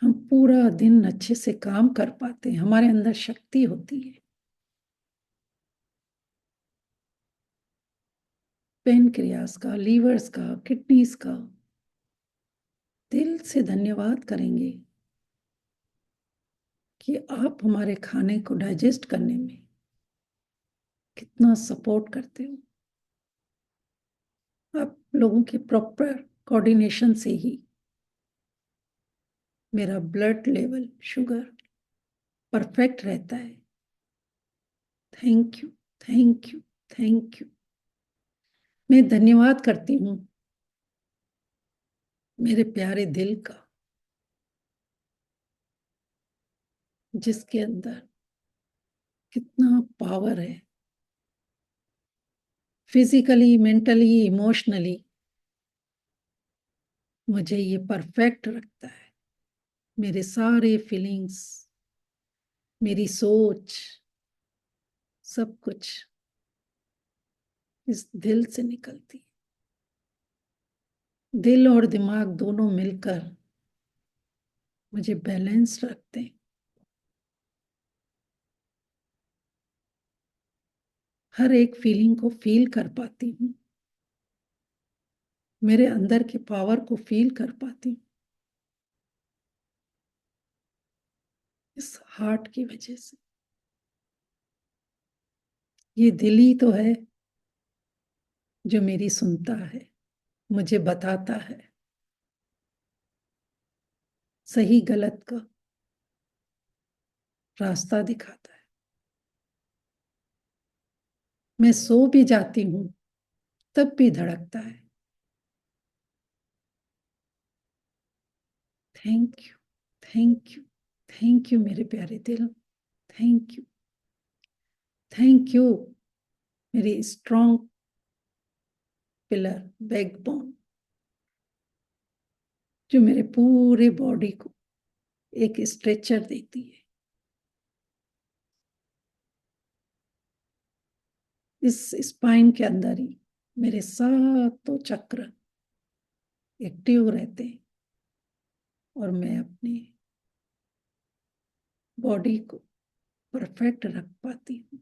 हम पूरा दिन अच्छे से काम कर पाते हैं, हमारे अंदर शक्ति होती है। पेनक्रियास का, लीवर्स का, किडनीज का दिल से धन्यवाद करेंगे कि आप हमारे खाने को डाइजेस्ट करने में कितना सपोर्ट करते हो। आप लोगों के प्रॉपर कोऑर्डिनेशन से ही मेरा ब्लड लेवल, शुगर परफेक्ट रहता है। Thank you, thank you, thank you. मैं धन्यवाद करती हूँ मेरे प्यारे दिल का, जिसके अंदर कितना पावर है, फिजिकली, मेंटली, इमोशनली मुझे ये परफेक्ट रखता है। मेरे सारे फीलिंग्स, मेरी सोच, सब कुछ इस दिल से निकलती है। दिल और दिमाग दोनों मिलकर मुझे बैलेंस रखते हैं। हर एक फीलिंग को फील कर पाती हूँ, मेरे अंदर के पावर को फील कर पाती हूँ इस हार्ट की वजह से। ये दिल ही तो है जो मेरी सुनता है, मुझे बताता है सही गलत का रास्ता दिखाता है। मैं सो भी जाती हूँ तब भी धड़कता है। Thank you, thank you, thank you मेरे प्यारे दिल। थैंक यू, थैंक यू मेरी स्ट्रॉन्ग पिलर, बैकबोन, जो मेरे पूरे बॉडी को एक स्ट्रेचर देती है। इस स्पाइन के अंदर ही मेरे सातों चक्र एक्टिव रहते हैं और मैं अपनी बॉडी को परफेक्ट रख पाती हूँ।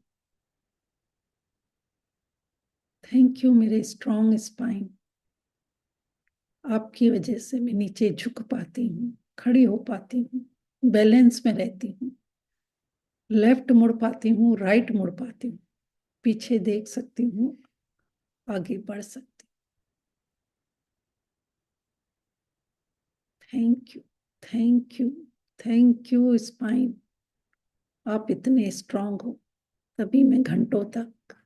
थैंक यू मेरे स्ट्रॉन्ग स्पाइन। आपकी वजह से मैं नीचे झुक पाती हूँ, खड़ी हो पाती हूँ, बैलेंस में रहती हूँ, लेफ्ट मुड़ पाती हूँ, राइट मुड़ पाती हूँ, पीछे देख सकती हूँ, आगे बढ़ सकती हूँ। Thank you, thank you, thank you spine. आप इतने स्ट्रांग हो तभी मैं घंटों तक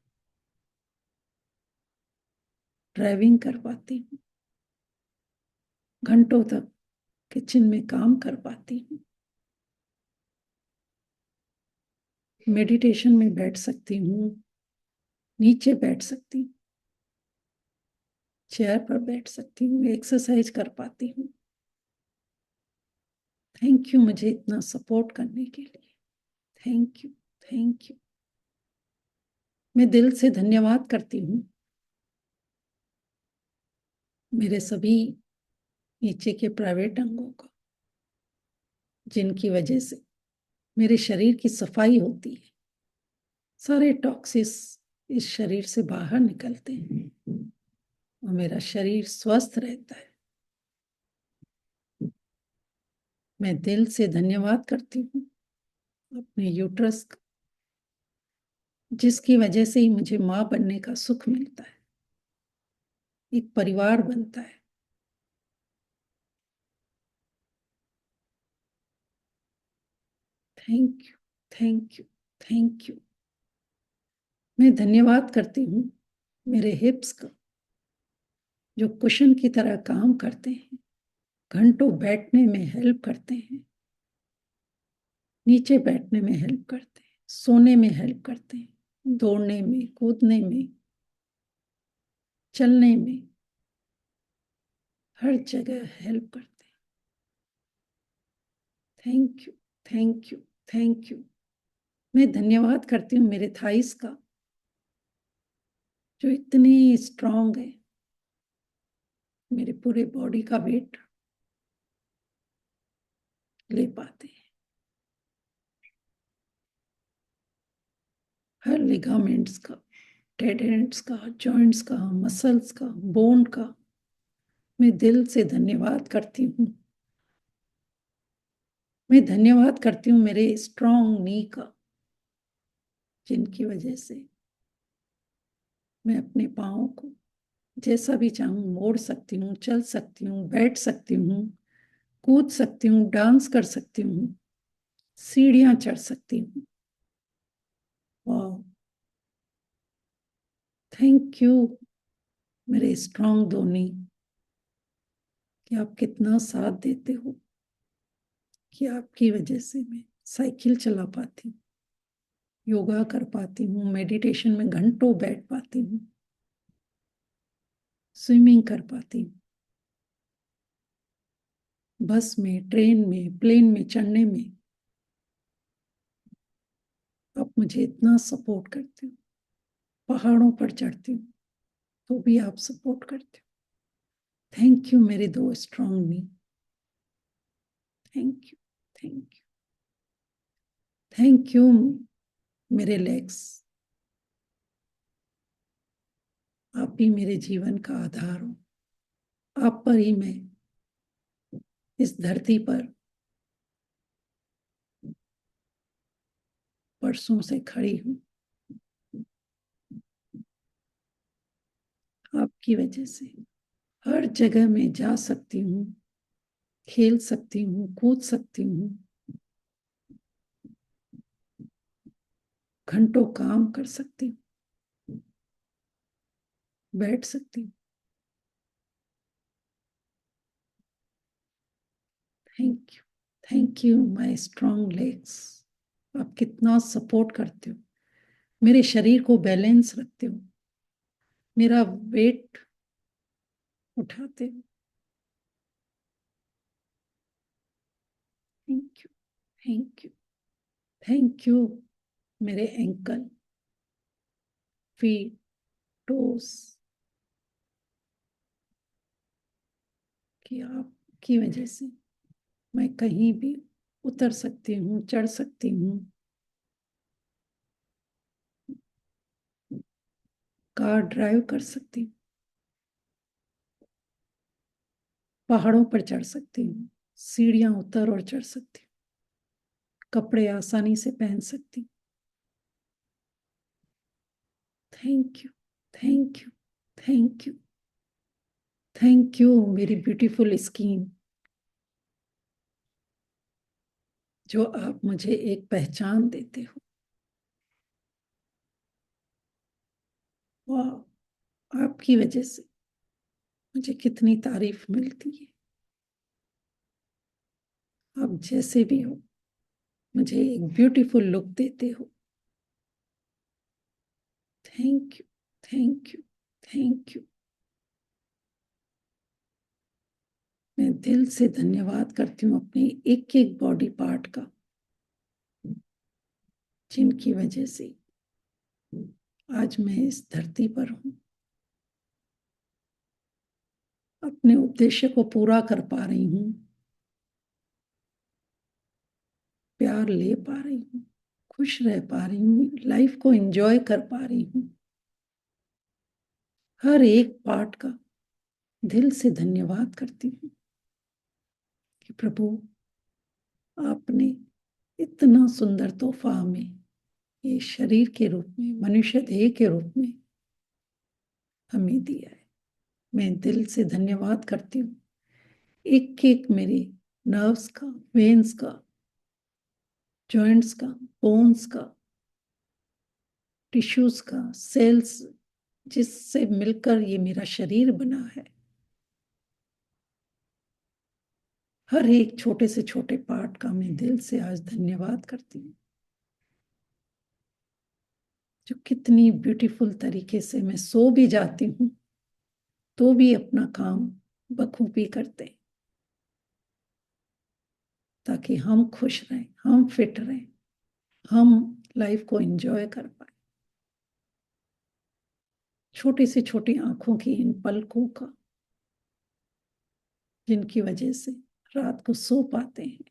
ड्राइविंग कर पाती हूँ, घंटों तक किचन में काम कर पाती हूँ, मेडिटेशन में बैठ सकती हूँ, नीचे बैठ सकती हूँ, चेयर पर बैठ सकती हूँ, एक्सरसाइज कर पाती हूँ। थैंक यू मुझे इतना सपोर्ट करने के लिए। Thank you, thank you. मैं दिल से धन्यवाद करती हूँ मेरे सभी नीचे के प्राइवेट अंगों का, जिनकी वजह से मेरे शरीर की सफाई होती है, सारे टॉक्सिस इस शरीर से बाहर निकलते हैं और मेरा शरीर स्वस्थ रहता है। मैं दिल से धन्यवाद करती हूँ अपने यूट्रस का, जिसकी वजह से ही मुझे माँ बनने का सुख मिलता है, एक परिवार बनता है। Thank you, thank you, thank you. मैं धन्यवाद करती हूँ मेरे हिप्स का, जो कुशन की तरह काम करते हैं, घंटों बैठने में हेल्प करते हैं, नीचे बैठने में हेल्प करते हैं, सोने में हेल्प करते हैं, दौड़ने में, कूदने में, चलने में, हर जगह हेल्प करते हैं। Thank you, thank you, thank you. मैं धन्यवाद करती हूँ मेरे थाइस का, जो इतनी स्ट्रांग है, मेरे पूरे बॉडी का वेट ले पाते हैं। हर लिगामेंट्स का, टेंडेंट्स का, जॉइंट्स का, मसल्स का, बोन का मैं दिल से धन्यवाद करती हूँ। मैं धन्यवाद करती हूँ मेरे स्ट्रॉन्ग नी का, जिनकी वजह से मैं अपने पाँव को जैसा भी चाहूँ मोड़ सकती हूँ, चल सकती हूँ, बैठ सकती हूँ, कूद सकती हूँ, डांस कर सकती हूँ, सीढ़ियाँ चढ़ सकती हूँ। वाह, थैंक यू मेरे स्ट्रॉन्ग दो नी, कि आप कितना साथ देते हो, कि आपकी वजह से मैं साइकिल चला पाती हूँ, योगा कर पाती हूँ, मेडिटेशन में घंटों बैठ पाती हूँ, स्विमिंग कर पाती हूँ, बस में, ट्रेन में, प्लेन में चढ़ने में आप मुझे इतना सपोर्ट करते हो। पहाड़ों पर चढ़ती हूँ तो भी आप सपोर्ट करते हो। थैंक यू मेरे दो strong knee, thank you, thank you, thank you मेरे लेग्स। आप ही मेरे जीवन का आधार हो। आप पर ही मैं इस धरती पर परसों से खड़ी हूँ। आपकी वजह से हर जगह मैं जा सकती हूँ, खेल सकती हूँ, कूद सकती हूँ, घंटों काम कर सकती हूँ, बैठ सकती हूँ। Thank you my strong legs. आप कितना सपोर्ट करते हो, मेरे शरीर को बैलेंस रखते हो, मेरा वेट उठाते हो। Thank you, thank you, thank you मेरे एंकल, फीट, टोस, कि आपकी वजह से मैं कहीं भी उतर सकती हूँ, चढ़ सकती हूँ, कार ड्राइव कर सकती हूँ, पहाड़ों पर चढ़ सकती हूँ, सीढ़ियाँ उतर और चढ़ सकती हूँ, कपड़े आसानी से पहन सकती हूँ। Thank you, thank you, thank you, thank you मेरी ब्यूटीफुल स्किन, जो आप मुझे एक पहचान देते हो। वाह, आपकी वजह से मुझे कितनी तारीफ मिलती है। आप जैसे भी हो मुझे एक ब्यूटीफुल लुक देते हो। Thank you, thank you, thank you. मैं दिल से धन्यवाद करती हूँ अपने एक एक बॉडी पार्ट का, जिनकी वजह से आज मैं इस धरती पर हूँ, अपने उद्देश्य को पूरा कर पा रही हूँ, प्यार ले पा रही हूँ, खुश रह पा रही हूँ, लाइफ को एंजॉय कर पा रही हूँ। हर एक पार्ट का दिल से धन्यवाद करती हूँ कि प्रभु आपने इतना सुंदर तोहफा हमें ये शरीर के रूप में, मनुष्य देह के रूप में हमें दिया है। मैं दिल से धन्यवाद करती हूँ एक एक मेरे नर्व्स का, वेन्स का, जॉइंट्स का, बोन्स का, टिश्यूज का, सेल्स, जिससे मिलकर ये मेरा शरीर बना है। हर एक छोटे से छोटे पार्ट का मैं दिल से आज धन्यवाद करती हूँ, जो कितनी ब्यूटीफुल तरीके से मैं सो भी जाती हूँ तो भी अपना काम बखूबी करते हैं, ताकि हम खुश रहें, हम फिट रहें, हम लाइफ को एंजॉय कर पाए। छोटी से छोटी आंखों की इन पलकों का, जिनकी वजह से रात को सो पाते हैं,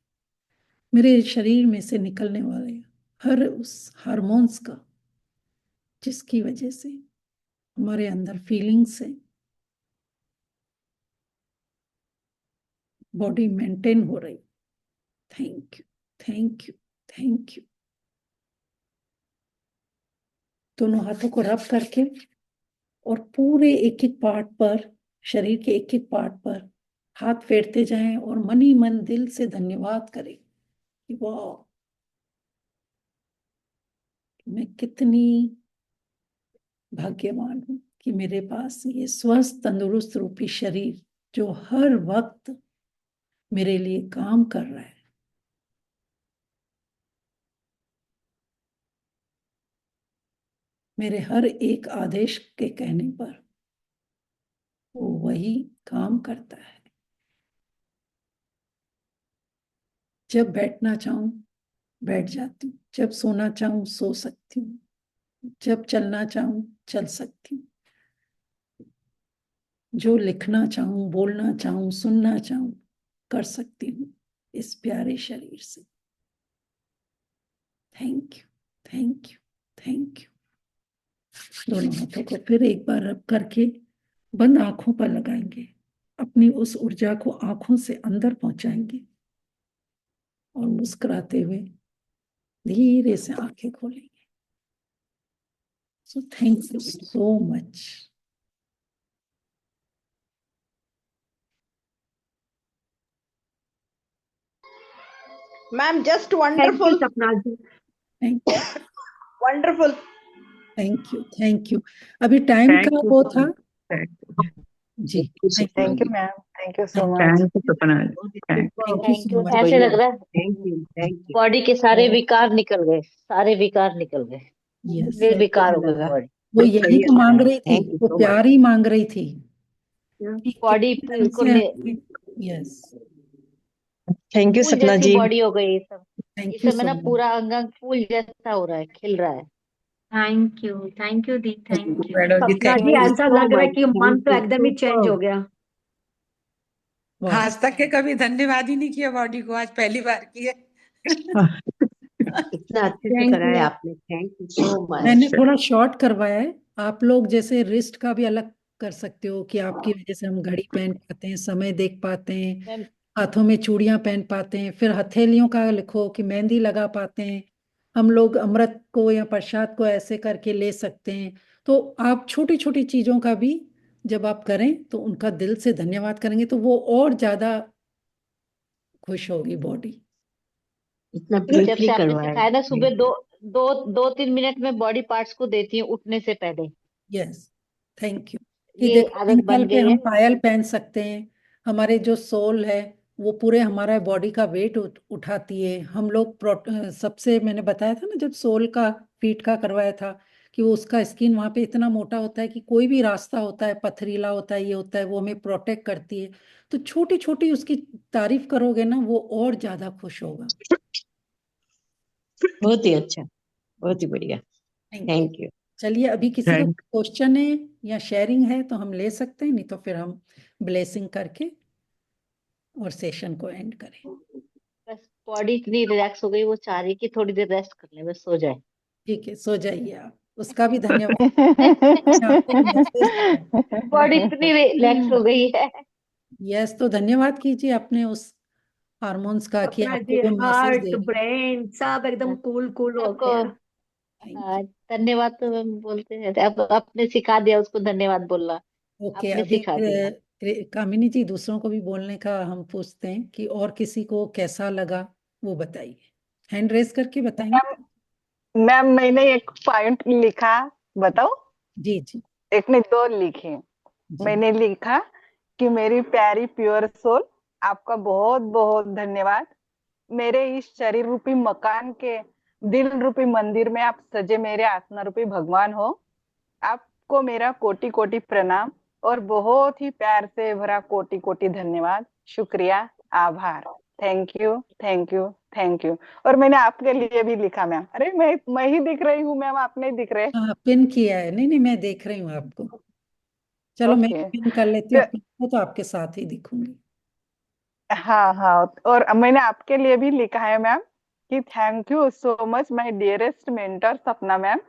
मेरे शरीर में से निकलने वाले हर उस हार्मोन्स का जिसकी वजह से हमारे अंदर फीलिंग्स है, बॉडी मेंटेन हो रही। Thank you, thank you, thank you. दोनों हाथों को रब करके और पूरे एक एक पार्ट पर, शरीर के एक एक पार्ट पर हाथ फेरते जाएं और मन ही मन दिल से धन्यवाद करें कि वाह, मैं कितनी भाग्यवान हूं कि मेरे पास ये स्वस्थ तंदुरुस्त रूपी शरीर जो हर वक्त मेरे लिए काम कर रहा है। मेरे हर एक आदेश के कहने पर वो वही काम करता है। जब बैठना चाहूं बैठ जाती हूँ, जब सोना चाहूं सो सकती हूँ, जब चलना चाहूं चल सकती हूँ, जो लिखना चाहूं, बोलना चाहूं, सुनना चाहूं कर सकती हूँ इस प्यारे शरीर से। Thank you, thank you, thank you. दोनों हाथों को फिर एक बार रब करके बंद आंखों पर लगाएंगे, अपनी उस ऊर्जा को आंखों से अंदर पहुंचाएंगे और मुस्कुराते हुए धीरे से आंखें खोलेंगे। So thank you so much. Ma'am, just thank you wonderful, Sapna ji. Thank you, wonderful. Thank you, thank you. अभी टाइम Thank का you, वो था Sapna. Ji. Thank Thank you, you, ma'am. Thank you so thank much. Thank you, Sapna. Thank you thank so you. Much. ऐसे लग रहा है thank you, thank you. Body के सारे विकार निकल गए, सारे विकार निकल गए, यस, निर्विकार हो गई लगा बॉडी। वो यही तो मांग रही थी, थैंक यू वो सो मच। प्यार ही मांग रही थी कि बॉडी कितने दिन को से। यस, थैंक यू फूल सपना जैसी जी। बॉडी हो गई ये सब। थैंक इस यू समय सो ना मच। पूरा अंग अंग फूल जैसा हो रहा है, खिल रहा है। थैंक यू दी, thank you Madam ji, Sapna thank ji. Thank you you ऐसा सो लग रहा है मच। कि मन थैंक तो यू एकदम ही चेंज हो गया। वाह, आज तक के कभी धन्यवाद ही नहीं किया बॉडी को, आज पहली बार किया। इतना अच्छे से Thank कराया you. आपने, थैंक यू सो मैंने मच। थोड़ा शॉर्ट करवाया है। आप लोग जैसे रिस्ट का भी अलग कर सकते हो कि आपकी वजह से हम घड़ी पहन पाते हैं, समय देख पाते हैं, मैम हाथों में चूड़ियां पहन पाते हैं, फिर हथेलियों का लिखो कि मेहंदी लगा पाते हैं। हम लोग अमृत को या प्रसाद को ऐसे करके ले सकते हैं। तो आप छोटी छोटी चीजों का भी जब आप करें तो उनका दिल से धन्यवाद करेंगे तो वो और ज्यादा खुश होगी बॉडी। इतना जब ब्रीफली से आपने करवाया। सिखाया ना, सुबह दो दो 2-3 मिनट में बॉडी पार्ट्स को देती हूँ उठने से पहले। Yes, thank you. कि ये देखो आदत निकल बन के गई हम है। पायल पहन सकते हैं, हमारे जो सोल है वो पूरे हमारा बॉडी का वेट उठाती है। हम लोग सबसे मैंने बताया था ना जब सोल का फीट का करवाया था कि वो उसका स्किन वहां पे इतना मोटा होता है कि कोई भी रास्ता होता है पथरीला होता है, ये होता है, वो हमें प्रोटेक्ट करती है। तो छोटी छोटी उसकी तारीफ करोगे ना वो और ज्यादा खुश होगा। बहुत ही अच्छा, बहुत ही बढ़िया। Thank you. Thank you. चलिए अभी किसी का Thank क्वेश्चन है या शेयरिंग है तो हम ले सकते हैं, नहीं तो फिर हम ब्लेसिंग करके और सेशन को एंड करें। बस बॉडी इतनी रिलैक्स हो गई, वो चाह रही कि थोड़ी देर रेस्ट कर ले, बस सो जाए। ठीक है, सो जाइए आप, उसका भी धन्यवाद। आपको मैसेज आया। बॉडी इतनी रिलैक्स हो गई है। यस, तो धन्यवाद कीजिए अपने उस हार्मोन्स का कि सपना आपको जी, वो मैसेज हार्ट दे रहे ब्रेन सब एकदम कूल कूल हो सबको गया। हैं। धन्यवाद तो हम बोलते हैं, अब आपने सिखा दिया उसको धन्यवाद बोलना। ओके, आपने अभी सिखा दिया। कामिनी जी दूसरों को भी बोलने का हम पूछते हैं कि और किसी को कैसा लगा वो बताइए, हैंड रेस करके बताएंगे। मैम मैम, मैंने एक पॉइंट लिखा, बताओ। जी जी एक नहीं, दो लिखे। जी। मैंने लिखा कि मेरी प्यारी प्योर सोल, आपका बहुत बहुत धन्यवाद। मेरे इस शरीर रूपी मकान के दिल रूपी मंदिर में आप सजे मेरे आत्मा रूपी भगवान हो। आपको मेरा कोटि कोटि प्रणाम और बहुत ही प्यार से भरा कोटि कोटि धन्यवाद, शुक्रिया, आभार। Thank you, thank you, thank you. और मैंने आपके लिए भी लिखा मैम। अरे मैं ही दिख रही हूँ मैम, आप नहीं दिख रहे। हाँ, पिन किया है, नहीं नहीं मैं देख रही हूँ आपको। चलो मैं ओके। पिन कर लेती हूँ अपने को, तो आपके साथ ही दिखूंगी। हाँ हाँ, और मैंने आपके लिए भी लिखा है मैम कि thank you so much my dearest mentor सपना मैम,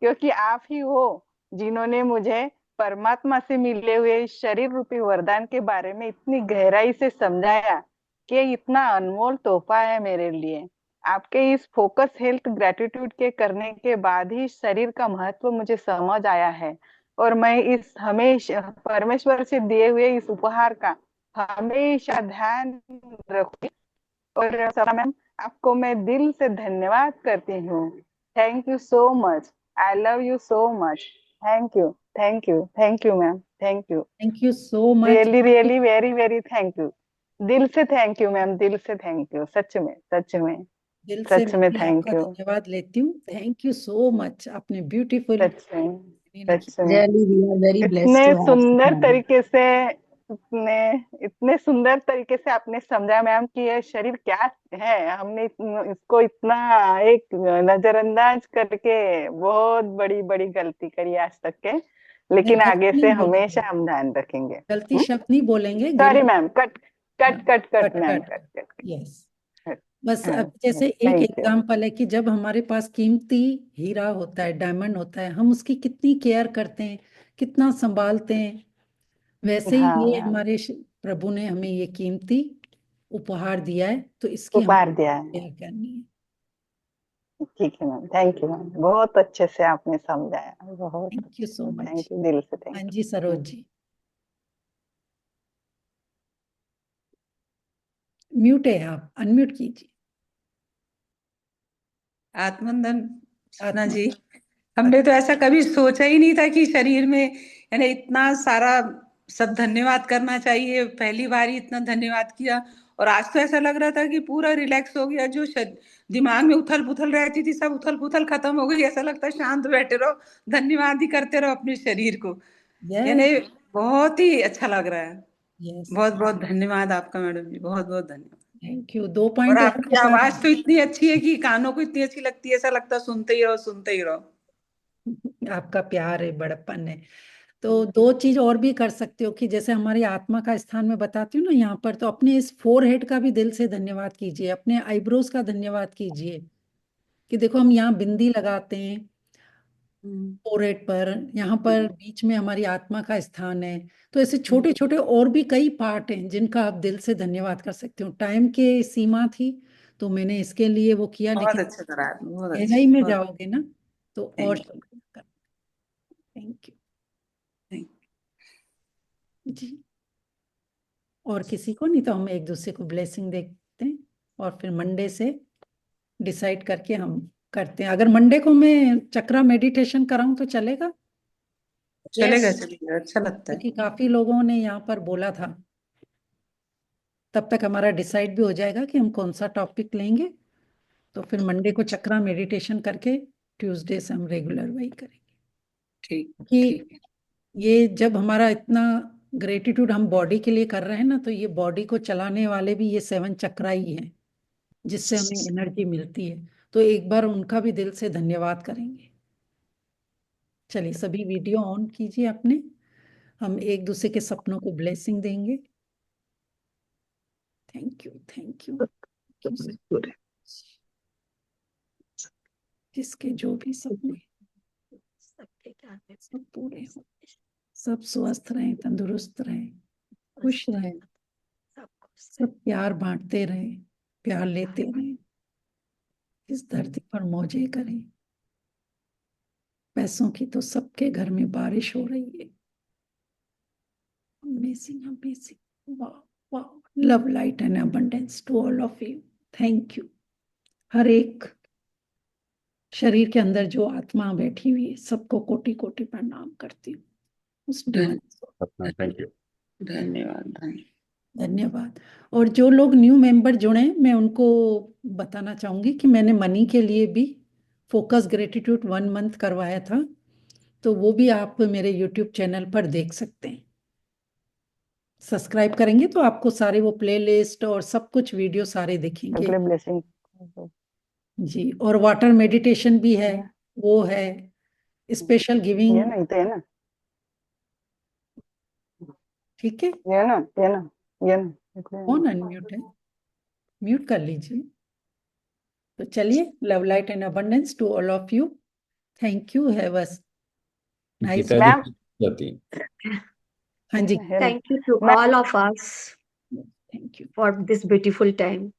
क्योंकि आप ही हो जिन्होंने मुझे परमात्मा से मिले हुए इस शरीर रूपी वरदान के बारे में इतनी गहराई से समझाया कि ये इतना अनमोल तोहफा है मेरे लिए। आपके इस फोकस हेल्थ ग्रेटिट्यूड के करने के बाद ही शरीर का महत्व मुझे समझ आया है, और मैं इस हमेशा परमेश्वर से दिए हुए इस उपहार का हमेशा ध्यान रखूंगी। और सपना मैम, आपको मैं दिल से धन्यवाद करती हूँ। Thank you so much. I love you so much. Thank you, thank you, thank you ma'am, thank you. Thank you so much. Really really very very thank you. दिल से थैंक यू मैम, दिल से thank you, सच में सच में दिल से सच मैं में भी आपका थैंक यू। धन्यवाद लेती हूँ। Thank you so much. आपने ब्यूटीफुल सच में लिखी। सच में Really, we are very blessed इतने to have सुंदर Sapna. तरीके से, इतने इतने सुंदर तरीके से आपने समझा मैम कि ये शरीर क्या है। हमने इसको इतना एक नजरअंदाज करके बहुत बड़ी बड़ी गलती करी आज तक के, नहीं, लेकिन आगे गलती से नहीं बोलेंगे, हमेशा हम ध्यान रखेंगे। गलती शब्द नहीं बोलेंगे, सॉरी गिल्ट। मैम, कट हाँ, cut cut cut cut ma'am, cut cut cut. Yes. बस हाँ, अब जैसे एक थैंक यू। एग्जाम्पल है कि जब हमारे पास कीमती हीरा होता है, डायमंड होता है, हम उसकी कितनी केयर करते हैं, कितना संभालते हैं, वैसे ही हाँ ये मैम, हमारे प्रभु ने हमें ये कीमती उपहार दिया है, तो इसकी हमें उपहार दिया है। केयर करनी है। ठीक है मैम, थैंक यू मैम, बहुत अच्छे से आपने समझाया, बहुत thank you so much. Thank you, दिल से हाँ थैंक जी सरोज यू। जी, म्यूट है आप, अनम्यूट कीजिए। आत्मवंदन सपना आत्मा। जी। हमने तो ऐसा कभी सोचा ही नहीं था कि शरीर में यानी इतना सारा सब धन्यवाद करना चाहिए। पहली बार ही इतना धन्यवाद किया, और आज तो ऐसा लग रहा था कि पूरा रिलैक्स हो गया। जो दिमाग में उथल पुथल रहती थी, सब उथल पुथल खत्म हो गई। ऐसा लगता है शांत बैठे रहो, धन्यवाद ही करते रहो अपने शरीर को। यस यानी बहुत ही अच्छा लग रहा है। यस, बहुत बहुत धन्यवाद आपका मैडम जी, बहुत बहुत धन्यवाद। Thank you. दो और पॉइंट और आपकी बता आवाज तो दूं, इतनी अच्छी है कि कानों को इतनी अच्छी लगती है, ऐसा लगता है सुनते ही रहो सुनते ही रहो। आपका प्यार है, बड़प्पन है। तो दो चीज और भी कर सकते हो कि जैसे हमारी आत्मा का स्थान में बताती हूँ ना यहाँ पर, तो अपने इस फोरहेड का भी दिल से धन्यवाद कीजिए, अपने आईब्रोज का धन्यवाद कीजिए। कि देखो हम यहाँ बिंदी लगाते हैं हम्म, फोरहेड पर, यहाँ पर बीच में हमारी आत्मा का स्थान है। तो ऐसे छोटे छोटे और भी कई पार्ट हैं जिनका आप दिल से धन्यवाद कर सकते हो। टाइम के सीमा थी तो मैंने इसके लिए वो किया, बहुत लेकिन अच्छा करा आपने, बहुत गहराई अच्छा, में बहुत। जाओगे ना तो और थैंक शुक्रिया। Thank you you. जी। और किसी को नहीं तो हम एक दूसरे को ब्लेसिंग देते हैं, और फिर मंडे से डिसाइड करके हम करते हैं। अगर मंडे को मैं चक्रा मेडिटेशन कराऊं तो चलेगा? चलेगा चलेगा, अच्छा लगता है। क्योंकि काफी लोगों ने यहाँ पर बोला था। तब तक हमारा डिसाइड भी हो जाएगा कि हम कौन सा टॉपिक लेंगे, तो फिर मंडे को चक्रा मेडिटेशन करके ट्यूसडे से हम रेगुलर वही करेंगे। ठीक कि ठीक है। ये जब हमारा इतना ग्रेटिट्यूड हम बॉडी के लिए कर रहे हैं ना, तो ये बॉडी को चलाने वाले भी ये 7 चक्रा ही हैं जिससे हमें एनर्जी मिलती है। तो एक बार उनका भी दिल से धन्यवाद करेंगे। चलिए सभी वीडियो ऑन कीजिए अपने, हम एक दूसरे के सपनों को ब्लेसिंग देंगे। Thank you thank you. जिसके जो भी सपने सब पूरे हो, सब स्वस्थ रहें, तंदुरुस्त रहें, खुश रहें, सब प्यार बांटते रहें, प्यार लेते रहें, इस धरती पर मौजे करें। पैसों की तो सबके घर में बारिश हो रही है। अमेजिंग अमेजिंग, वाह वाह। Love light and abundance to all of you. Thank you. हर एक शरीर के अंदर जो आत्मा बैठी हुई है सबको कोटि कोटि प्रणाम करती हूँ उस डिवाइन। सपना, थैंक यू। धन्यवाद धन्यवाद। धन्यवाद। और जो लोग न्यू मेंबर जुड़े, मैं उनको बताना चाहूंगी कि मैंने मनी के लिए भी फोकस ग्रेटिट्यूड 1 मंथ करवाया था, तो वो भी आप मेरे यूट्यूब चैनल पर देख सकते हैं। सब्सक्राइब करेंगे तो आपको सारे वो प्लेलिस्ट और सब कुछ वीडियो सारे दिखेंगे। अगले ब्लेसिंग। जी। और वाटर मेडिटेशन भी है, वो है स्पेशल ये गिविंग। ना, ये ना, ठीक है। ये ना, ये ना, ये ना। कौन अनम्यूट है? म्यूट कर लीजिए। तो चलिए, love light and abundance to all of you. Thank you. Have a nice. Geeta ma'am ji जाती हाँ जी, Thank you to ma'am all of us thank you, for this beautiful time.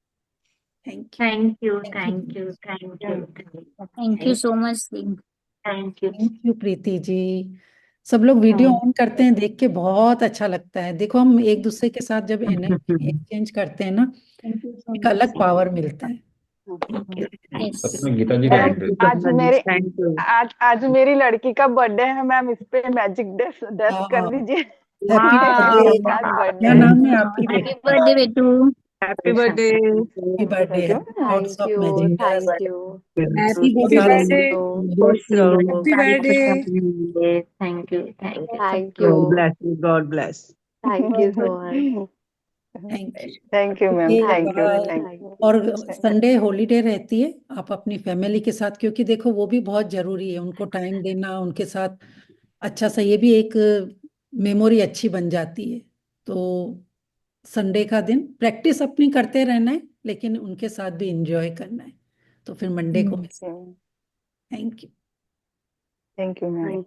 Thank you, Thank you, thank you, thank you, thank you. Thank you so much, Singh. Thank you. Thank you Preeti ji. सब लोग video on करते हैं, देख के बहुत अच्छा लगता है। देखो, हम एक दूसरे के साथ जब एनर्जी एक्सचेंज करते हैं ना, एक अलग पावर मिलता है। Yes. सच में गीता जी का मैम बर्थडे आज मेरे थैंक यू। आज मेरी लड़की का बर्थडे है मैम, इस पे मैजिक डस्ट डस्ट कर हाँ, दीजिए। Happy Wow. बर्थडे। आज बर्थडे क्या है। नाम है आपकी Happy बेटी का? birthday, Betu. Happy birthday. Happy birthday. Thank you happy lots of thank magic you, dust. Thank you, happy बहुत साल बर्थडे। खुश रहो। Happy birthday. Thank you, thank you. Thank God you, bless you, God bless. Thank you so much. Thank you. Thank you ma'am, okay, thank you, bye. Thank you. और Sunday holiday रहती है, आप अपनी family के साथ, क्योंकि देखो वो भी बहुत जरूरी है, उनको टाइम देना, उनके साथ अच्छा सा, ये भी एक मेमोरी अच्छी बन जाती है। तो संडे का दिन प्रैक्टिस अपनी करते रहना है, लेकिन उनके साथ भी एंजॉय करना है। तो फिर मंडे को। Thank you. Thank you ma'am.